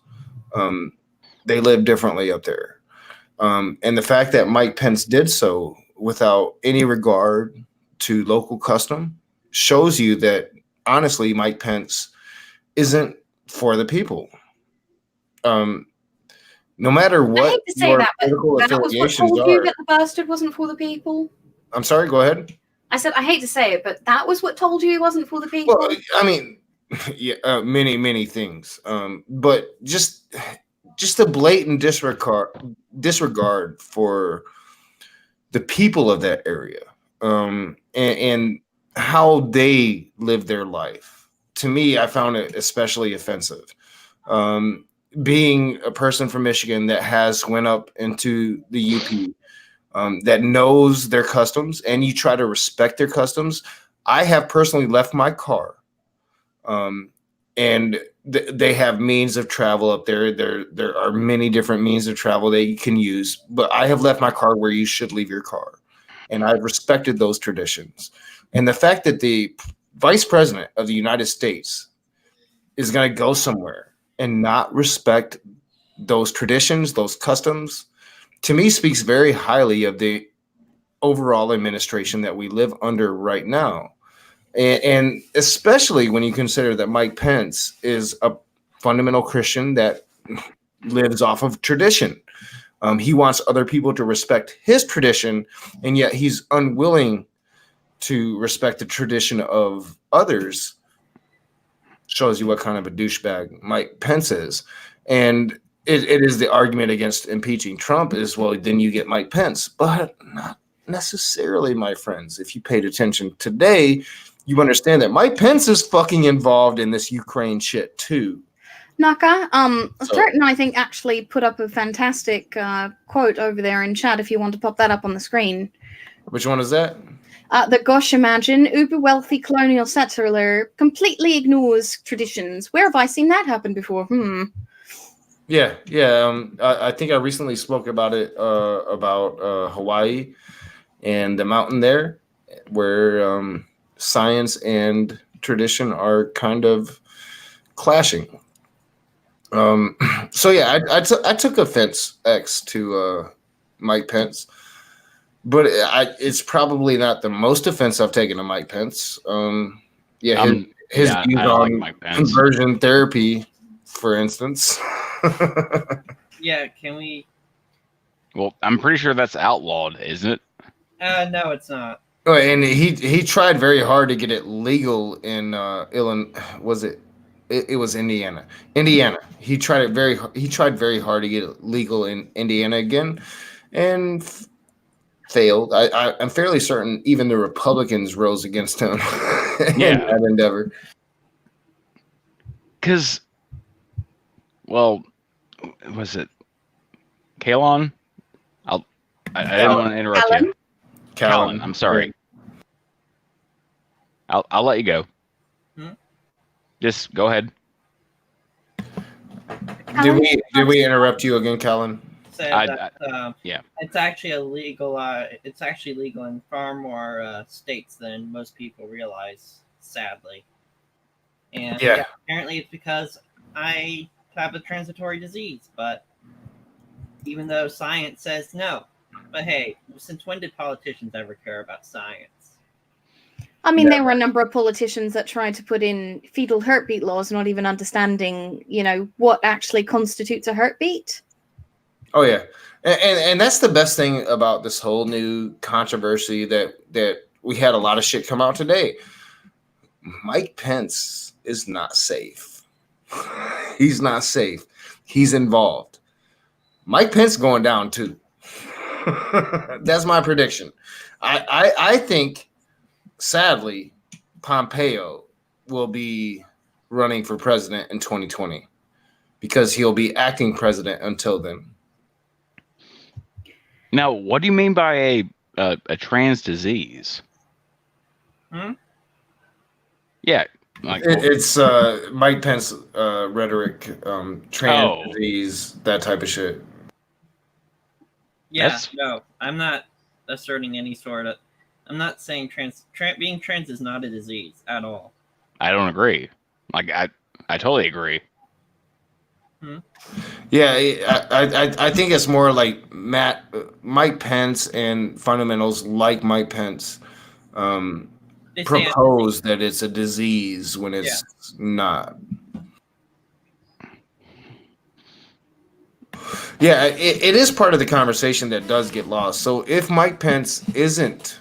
They live differently up there. And the fact that Mike Pence did so without any regard to local custom shows you that, honestly, Mike Pence isn't for the people. No matter what I hate to say your that, but political that was what affiliations told you are. that the bastard wasn't for the people. I'm sorry, go ahead. I said I hate to say it, but that was what told you he wasn't for the people. Well, I mean, yeah, many things. But just a blatant disregard for the people of that area, and how they live their life. To me, I found it especially offensive. Being a person from Michigan that has went up into the UP, that knows their customs, and you try to respect their customs. I have personally left my car, and they have means of travel up there. There are many different means of travel that you can use, but I have left my car where you should leave your car, and I've respected those traditions. And the fact that the vice president of the United States is going to go somewhere and not respect those traditions, those customs, to me speaks very highly of the overall administration that we live under right now. And especially when you consider that Mike Pence is a fundamental Christian that lives off of tradition. He wants other people to respect his tradition, and yet he's unwilling to respect the tradition of others. Shows you what kind of a douchebag Mike Pence is. And it is the argument against impeaching Trump is, well, then you get Mike Pence. But not necessarily, my friends. If you paid attention today, you understand that Mike Pence is fucking involved in this Ukraine shit too. Naka, Certain, I think, actually put up a fantastic quote over there in chat if you want to pop that up on the screen. Which one is that? That gosh, imagine, uber wealthy colonial settler completely ignores traditions. Where have I seen that happen before? Yeah. I think I recently spoke about it, about Hawaii and the mountain there, where science and tradition are kind of clashing. So yeah, I took offense to Mike Pence, but it's probably not the most offense I've taken to Mike Pence. His views on like conversion therapy, for instance. Yeah, can we? Well, I'm pretty sure that's outlawed, isn't it? No, it's not. Oh, and he tried very hard to get it legal in Illinois. Was it? It was Indiana. He tried very hard to get it legal in Indiana again, and failed. I'm fairly certain even the Republicans rose against him in that endeavor. Because, well, was it Kalon? I didn't want to interrupt you. Callan, I'm sorry. I'll let you go. Just go ahead. Did we interrupt you again, Callan? It's actually illegal. It's actually legal in far more states than most people realize, sadly. And apparently it's because I have a transitory disease. But even though science says no, but hey, since when did politicians ever care about science? I mean, there were a number of politicians that tried to put in fetal heartbeat laws, not even understanding, what actually constitutes a heartbeat. Oh yeah, and that's the best thing about this whole new controversy that we had a lot of shit come out today. Mike Pence is not safe. He's not safe. He's involved. Mike Pence going down too. That's my prediction. I think, sadly, Pompeo will be running for president in 2020 because he'll be acting president until then. Now, what do you mean by a trans disease? Yeah, it's Mike Pence rhetoric, trans disease, that type of shit. Yeah, no, I'm not asserting any sort of. I'm not saying being trans is not a disease at all. I don't agree. Like I totally agree. Yeah, I think it's more like Mike Pence and fundamentals like Mike Pence propose that it's a disease when it's not. Yeah, it is part of the conversation that does get lost. So if Mike Pence isn't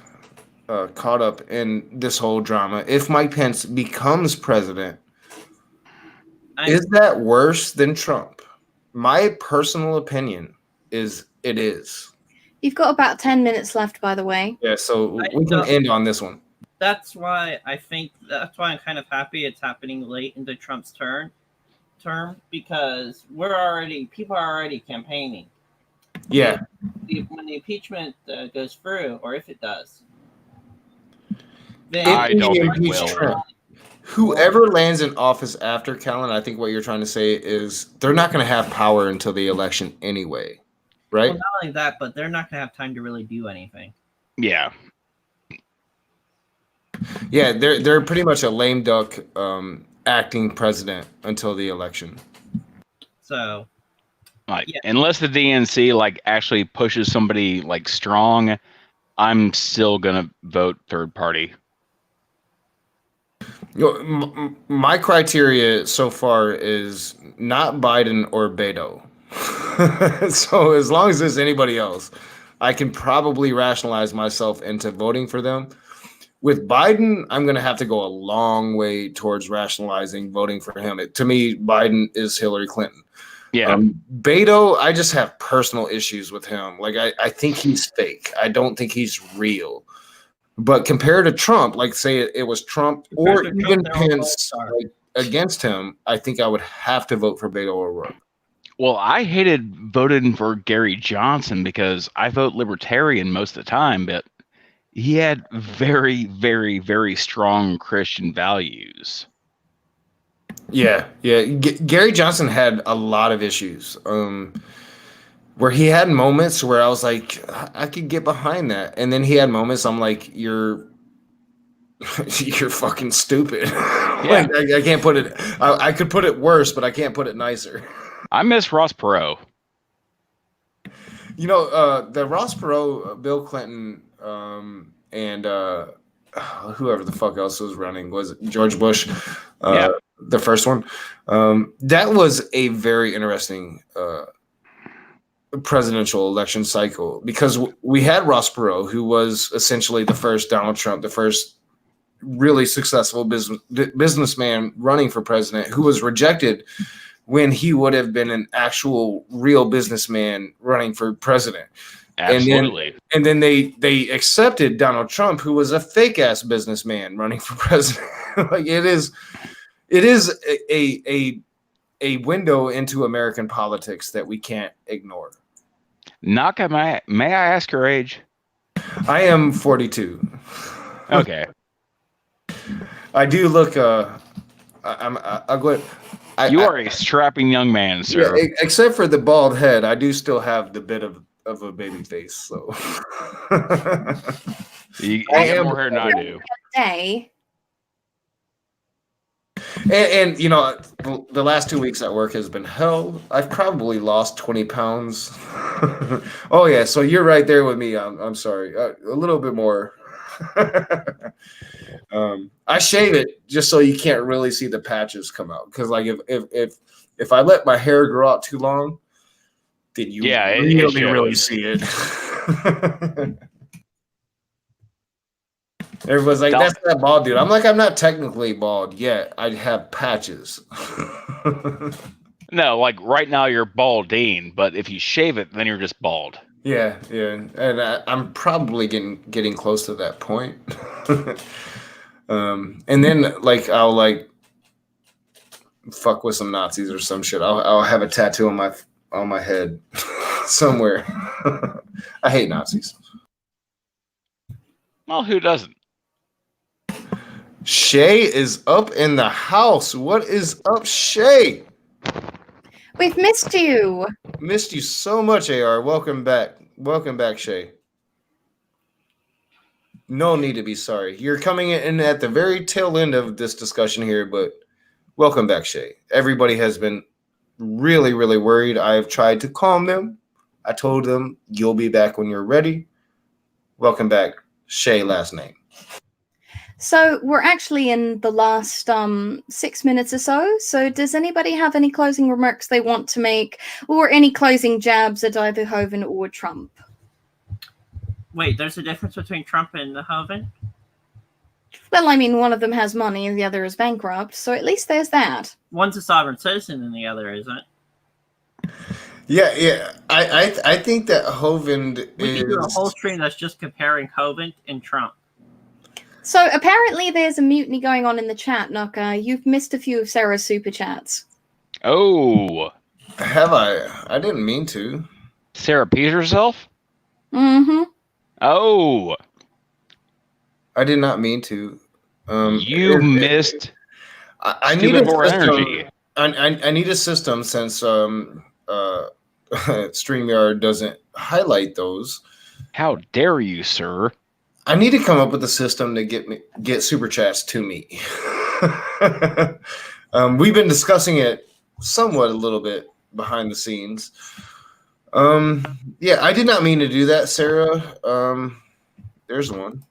caught up in this whole drama, if Mike Pence becomes president, is that worse than Trump? My personal opinion is it is. You've got about 10 minutes left, by the way. Yeah, so we can end on this one. That's why I'm kind of happy it's happening late into Trump's term, because people are already campaigning. Yeah. When the impeachment goes through, or if it does, then I don't think it will. Whoever lands in office after Callan, I think what you're trying to say is they're not going to have power until the election anyway, right? Well, not only that, but they're not going to have time to really do anything. Yeah. Yeah, they're pretty much a lame duck acting president until the election. So Like, Yeah. unless the DNC like actually pushes somebody like strong, I'm still gonna vote third party. You know, my criteria so far is not Biden or Beto. So as long as there's anybody else, I can probably rationalize myself into voting for them. With Biden, I'm going to have to go a long way towards rationalizing voting for him. To me, Biden is Hillary Clinton. Yeah. Beto, I just have personal issues with him. Like, I think he's fake. I don't think he's real. But compared to Trump, like say it was Trump or Compared to even Trump, they're all Pence all-stars. like, against him, I think I would have to vote for Beto O'Rourke. Well, I hated voting for Gary Johnson because I vote libertarian most of the time, but he had very, very, very strong Christian values. Yeah. Gary Johnson had a lot of issues. Where he had moments where I was like, I could get behind that, and then he had moments I'm like, you're fucking stupid. Yeah. Like I can't put it. I could put it worse, but I can't put it nicer. I miss Ross Perot. You know, the Ross Perot, Bill Clinton, and whoever the fuck else was running, was it George Bush? Yeah. The first one. That was a very interesting presidential election cycle because we had Ross Perot, who was essentially the first Donald Trump, the first really successful businessman running for president, who was rejected when he would have been an actual real businessman running for president. Absolutely. And then they accepted Donald Trump, who was a fake ass businessman running for president. Like it is a window into American politics that we can't ignore. Naka, may I ask your age? I am 42. Okay. I do look I'm ugly. You are a strapping young man, sir. Yeah, except for the bald head, I do still have the bit of a baby face. So You I have am- more hair than I do. Day. and you know, the last 2 weeks at work has been hell. I've probably lost 20 pounds. Oh yeah, so you're right there with me. I'm sorry, a little bit more. I shave it just so you can't really see the patches come out. Because like if I let my hair grow out too long, then you really see it. Everyone's like, that's that bald dude. I'm like, I'm not technically bald yet. I have patches. No, like right now you're balding, but if you shave it, then you're just bald. Yeah, and I'm probably getting close to that point. And then like I'll like fuck with some Nazis or some shit. I'll have a tattoo on my head somewhere. I hate Nazis. Well, who doesn't? Shay is up in the house. What is up, Shay? We've missed you. Missed you so much, AR. Welcome back. Welcome back, Shay. No need to be sorry. You're coming in at the very tail end of this discussion here, but welcome back, Shay. Everybody has been really, really worried. I've tried to calm them. I told them you'll be back when you're ready. Welcome back, Shay, last name. So we're actually in the last 6 minutes or so. So does anybody have any closing remarks they want to make, or any closing jabs at either Hoven or Trump? Wait, there's a difference between Trump and Hoven? Well, I mean, one of them has money and the other is bankrupt, so at least there's that. One's a sovereign citizen and the other isn't. Yeah. I think that Hovind We is. could do a whole stream that's just comparing Hoven and Trump. So apparently there's a mutiny going on in the chat, Naka. You've missed a few of Sarah's super chats. Oh, Have I? I didn't mean to. Sarah pees herself? Mm-hmm. Oh, I did not mean to. you missed I too need bit a more system. energy. I need a system since StreamYard doesn't highlight those. How dare you, sir? I need to come up with a system to get super chats to me. We've been discussing it somewhat a little bit behind the scenes. Yeah, I did not mean to do that, Sarah. There's one.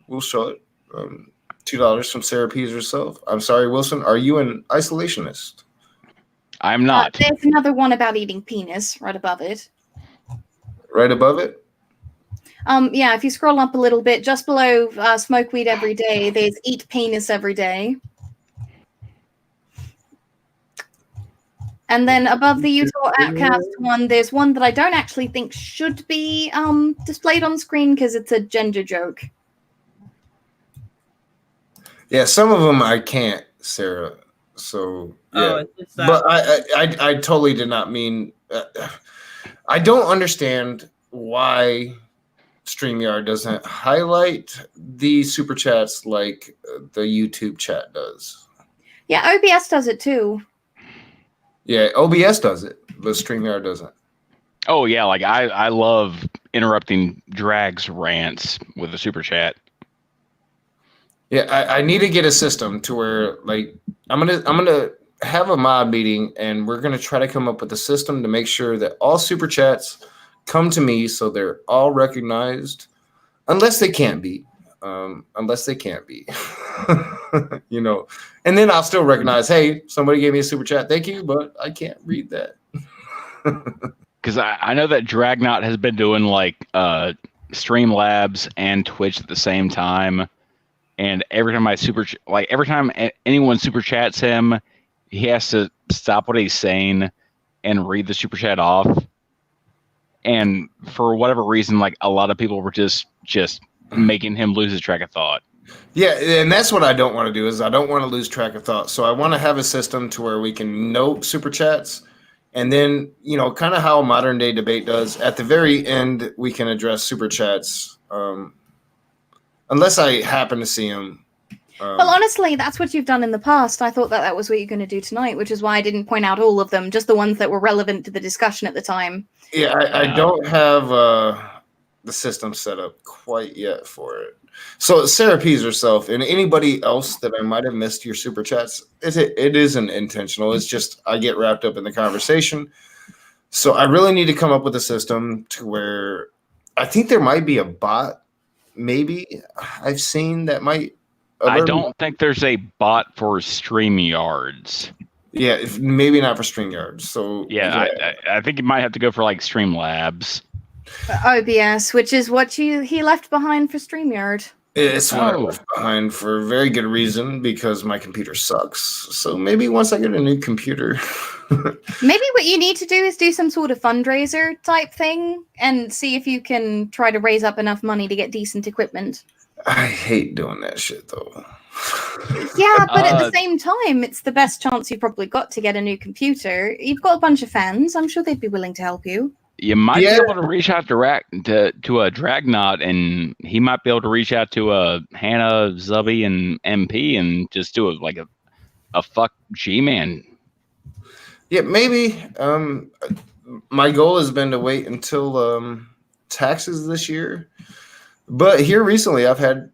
We'll show it. $2 from Sarah Pease herself. I'm sorry, Wilson. Are you an isolationist? I'm not. There's another one about eating penis right above it. Right above it? Yeah, if you scroll up a little bit, just below smoke weed every day, there's eat penis every day. And then above the Utah Outcast one, there's one that I don't actually think should be displayed on screen because it's a gender joke. Yeah, some of them I can't, Sarah. So yeah, but I totally did not mean. I don't understand why StreamYard doesn't highlight the super chats like the YouTube chat does. Yeah, OBS does it too. Yeah, OBS does it, but StreamYard doesn't. Oh yeah, like I love interrupting Drag's rants with a super chat. Yeah, I need to get a system to where like I'm gonna have a mod meeting and we're gonna try to come up with a system to make sure that all super chats come to me so they're all recognized, unless they can't be. You know, and then I'll still recognize, hey, somebody gave me a super chat, thank you, but I can't read that. Because I know that Dragnot has been doing like Streamlabs and Twitch at the same time, and every time every time anyone super chats him, he has to stop what he's saying and read the super chat off. And for whatever reason, like a lot of people were just making him lose his track of thought. Yeah, and that's what I don't want to do is I don't want to lose track of thought. So I want to have a system to where we can note super chats, and then, you know, kind of how modern day debate does. At the very end, we can address super chats, unless I happen to see them. Well, honestly, that's what you've done in the past. I thought that was what you're going to do tonight, which is why I didn't point out all of them, just the ones that were relevant to the discussion at the time. Yeah, I don't have the system set up quite yet for it. So Sarah Pease herself and anybody else that I might have missed your super chats, it isn't intentional. It's just I get wrapped up in the conversation. So I really need to come up with a system to where I think there might be a bot, maybe I've seen that might. I don't think there's a bot for StreamYards. Yeah, maybe not for StreamYards. So yeah. I think you might have to go for like Streamlabs. OBS, which is what he left behind for StreamYard. It's what I left behind for a very good reason, because my computer sucks. So maybe once I get a new computer. Maybe what you need to do is do some sort of fundraiser type thing and see if you can try to raise up enough money to get decent equipment. I hate doing that shit though. Yeah, but at the same time, it's the best chance you've probably got to get a new computer. You've got a bunch of fans. I'm sure they'd be willing to help you. You might be able to reach out to a Dragnot, and he might be able to reach out to a Hannah, Zubby, and MP, and just do a fuck G-Man. Yeah, maybe. My goal has been to wait until taxes this year, but here recently I've had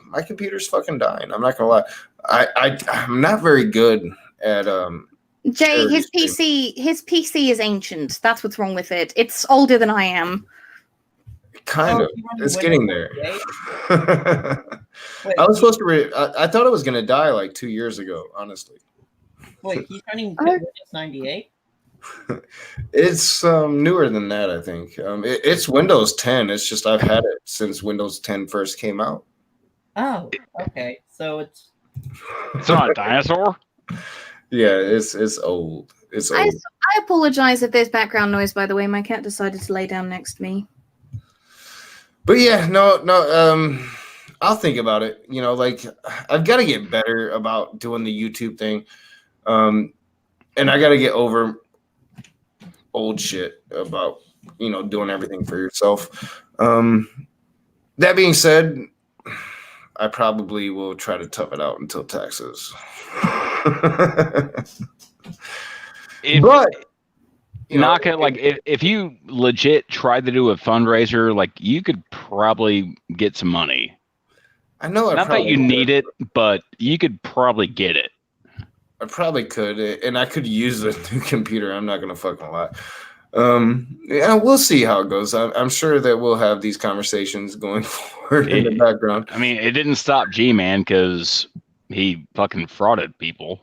my computer's fucking dying. I'm not gonna lie. I'm not very good at Jay, his PC is ancient. That's what's wrong with it. It's older than I am. Kind of. It's getting there. I was supposed to I thought it was gonna die like 2 years ago, honestly. Wait, he's running Windows 98? It's newer than that, I think. It's Windows 10. It's just I've had it since Windows 10 first came out. Oh, okay. So it's not a dinosaur? Yeah, it's old. It's old. I apologize if there's background noise, by the way. My cat decided to lay down next to me. But yeah, no, I'll think about it. You know, like I've got to get better about doing the YouTube thing. And I got to get over old shit about, you know, doing everything for yourself. That being said, I probably will try to tough it out until taxes. But Knock it, like if you legit tried to do a fundraiser, like you could probably get some money. I know. Not that you need it, but you could probably get it. I probably could, and I could use a new computer. I'm not gonna fucking lie. Yeah, we'll see how it goes. I'm sure that we'll have these conversations going forward in the background. I mean, it didn't stop G-Man because he fucking frauded people.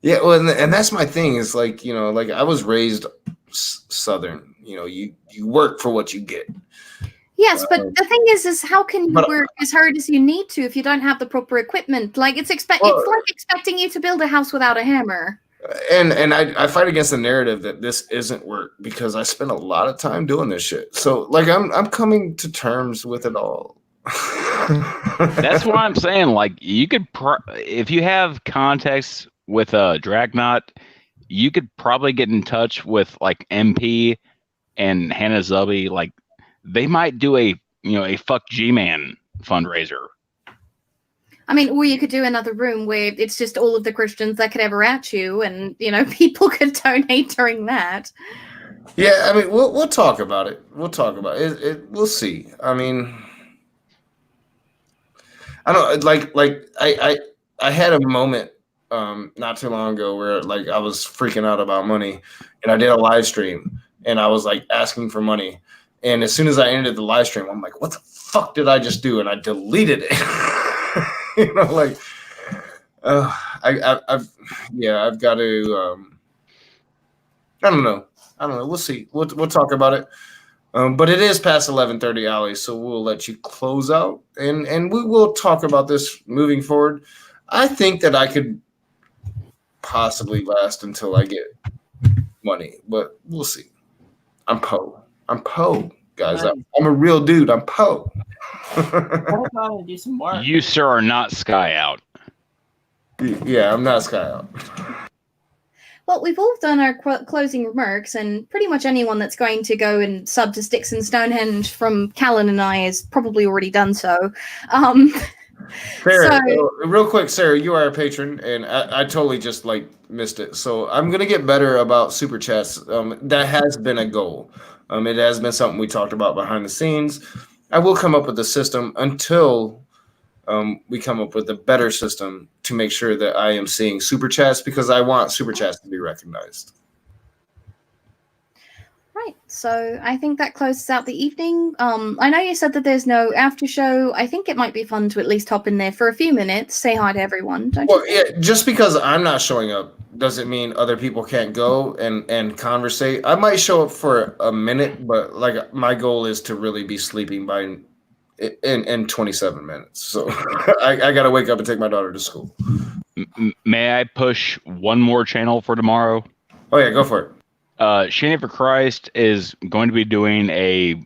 Yeah, well, and that's my thing. Is like, you know, like I was raised Southern. You know, you work for what you get. Yes, but the thing is how can you work as hard as you need to if you don't have the proper equipment? Like it's like expecting you to build a house without a hammer. And I fight against the narrative that this isn't work because I spent a lot of time doing this shit. So like I'm coming to terms with it all. That's what I'm saying. Like you could, if you have context with Dragnot, you could probably get in touch with like MP and Hannah Zubby. Like they might do a fuck G-Man fundraiser. I mean, or you could do another room where it's just all of the Christians that could ever at you, and people could donate during that. Yeah, I mean, we'll talk about it. We'll talk about it. We'll see. I mean, I don't like I had a moment not too long ago where like I was freaking out about money, and I did a live stream, and I was like asking for money, and as soon as I ended the live stream, I'm like, what the fuck did I just do? And I deleted it. Like, I've got to. I don't know. We'll see. We'll talk about it. But it is past 11:30, Ali, so we'll let you close out, and we will talk about this moving forward. I think that I could possibly last until I get money, but we'll see. I'm Poe, guys. I'm a real dude. I'm Poe. Do some work. You, sir, are not Sky Out. Yeah, I'm not Sky Out. Well, we've all done our closing remarks, and pretty much anyone that's going to go and sub to Sticks and Stonehenge from Callan and I has probably already done so. Sarah, real quick, Sarah, you are a patron, and I totally just like missed it. So I'm gonna get better about super chats. That has been a goal. It has been something we talked about behind the scenes. I will come up with a system until we come up with a better system to make sure that I am seeing super chats because I want super chats to be recognized. Right. So I think that closes out the evening. I know you said that there's no after show. I think it might be fun to at least hop in there for a few minutes, say hi to everyone. Don't you? Yeah, just because I'm not showing up doesn't mean other people can't go and conversate. I might show up for a minute, but like my goal is to really be sleeping by in 27 minutes. So I got to wake up and take my daughter to school. May I push one more channel for tomorrow? Oh yeah, go for it. Shania for Christ is going to be doing a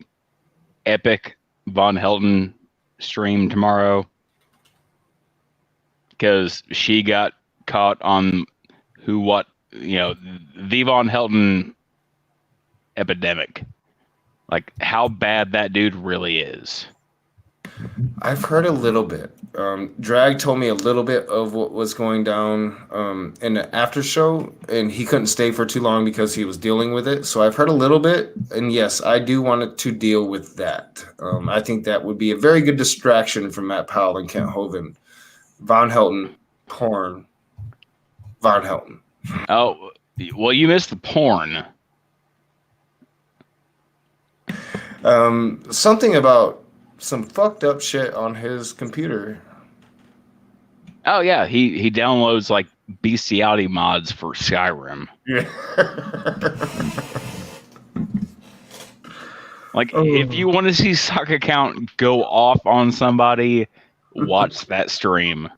epic Von Helton stream tomorrow because she got caught on the Von Helton epidemic, like how bad that dude really is. I've heard a little bit. Drag told me a little bit of what was going down in the after show, and he couldn't stay for too long because he was dealing with it. So I've heard a little bit, and yes, I do want to deal with that. I think that would be a very good distraction from Matt Powell and Kent Hovind. Von Helton, porn, Von Helton. Oh, well, you missed the porn. Something about some fucked up shit on his computer. Oh yeah, he downloads like bestiality mods for Skyrim. Yeah. Like if you want to see Sock Account go off on somebody, watch that stream.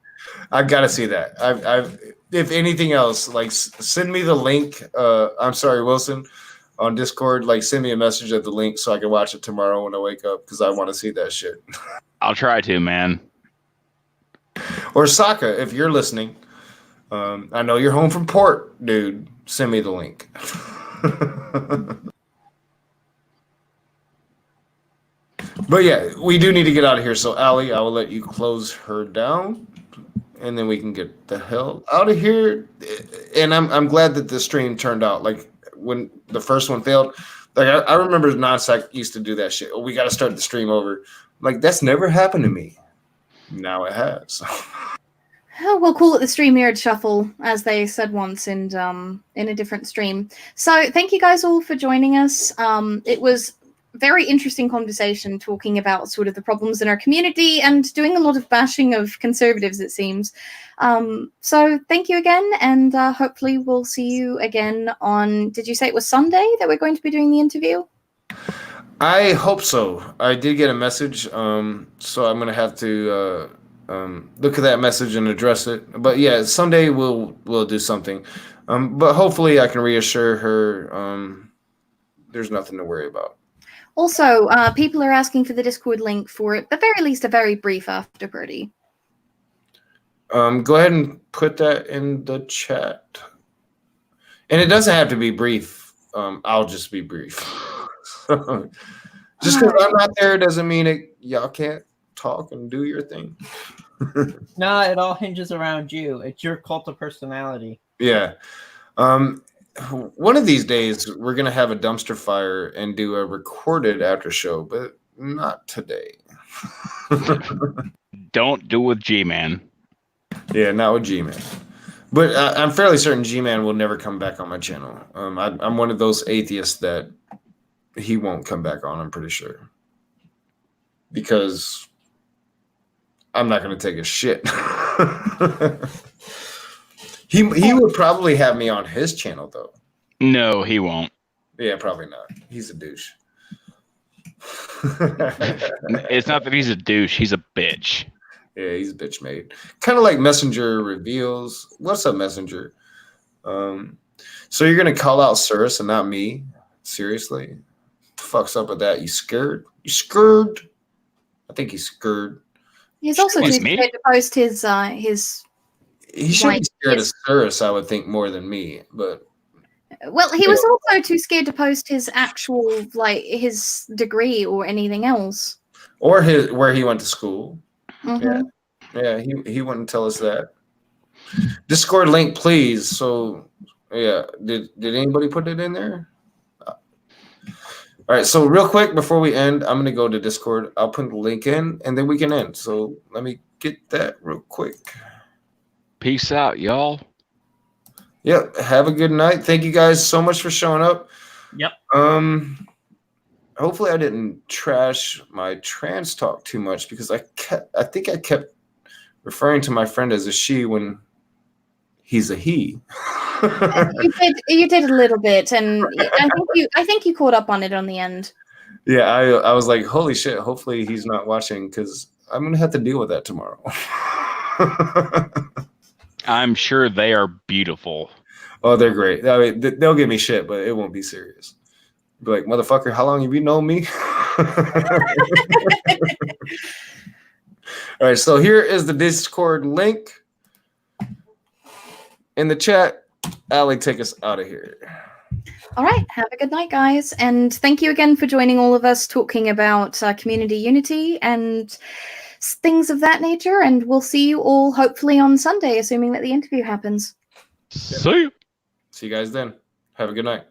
I've got to see that. I've if anything else, like send me the link. I'm sorry, Wilson. On Discord, like send me a message at the link so I can watch it tomorrow when I wake up because I want to see that shit. I'll try to, man. Or Sokka, if you're listening, I know you're home from port, dude. Send me the link. But yeah, we do need to get out of here. So Ali, I will let you close her down, and then we can get the hell out of here. And I'm glad that the stream turned out like when the first one failed. Like I remember Nonsack used to do that shit. Oh, we got to start the stream over. Like that's never happened to me. Now it has. Oh, we'll call it the StreamYard Shuffle, as they said once in a different stream. So thank you guys all for joining us. It was very interesting conversation talking about sort of the problems in our community and doing a lot of bashing of conservatives, it seems. So thank you again, and hopefully we'll see you again on, did you say it was Sunday that we're going to be doing the interview? I hope so. I did get a message, so I'm going to have to look at that message and address it. But yeah, Sunday we'll do something. But hopefully I can reassure her there's nothing to worry about. Also, people are asking for the Discord link for, at the very least, a very brief after party. Go ahead and put that in the chat. And it doesn't have to be brief. I'll just be brief. Just because I'm not there doesn't mean y'all can't talk and do your thing. No, it all hinges around you. It's your cult of personality. Yeah. One of these days, we're going to have a dumpster fire and do a recorded after show, but not today. Don't do it with G-Man. Yeah, not with G-Man. But I'm fairly certain G-Man will never come back on my channel. I'm one of those atheists that he won't come back on, I'm pretty sure. Because I'm not going to take a shit. He would probably have me on his channel, though. No, he won't. Yeah, probably not. He's a douche. It's not that he's a douche. He's a bitch. Yeah, he's bitch made. Kind of like Messenger reveals. What's up, Messenger? So you're going to call out Cirrus and not me? Seriously? What the fuck's up with that? You scared? You scared? I think he's scared. He's also too Excuse me? scared to post his He should be Like, scared of his- Cirrus, I would think, more than me. But well, he was also too scared to post his actual, like, his degree or anything else. or where he went to school. Mhm. Yeah, he wouldn't tell us that. Discord link, please. So yeah, did anybody put it in there? All right, so real quick before we end, I'm gonna go to Discord. I'll put the link in, and then we can end. So let me get that real quick. Peace out, y'all. Yep. Have a good night. Thank you guys so much for showing up. Yep. Hopefully I didn't trash my trans talk too much because I think I kept referring to my friend as a she when he's a he. You did a little bit, and I think you caught up on it on the end. Yeah, I was like, holy shit, hopefully he's not watching because I'm gonna have to deal with that tomorrow. I'm sure they are beautiful. Oh, they're great. I mean, they'll give me shit, but it won't be serious. Be like, motherfucker, how long have you known me? All right, so here is the Discord link in the chat. Allie, take us out of here. All right, have a good night, guys, and thank you again for joining all of us talking about community unity and things of that nature. And we'll see you all hopefully on Sunday, assuming that the interview happens. See you. See you guys then. Have a good night.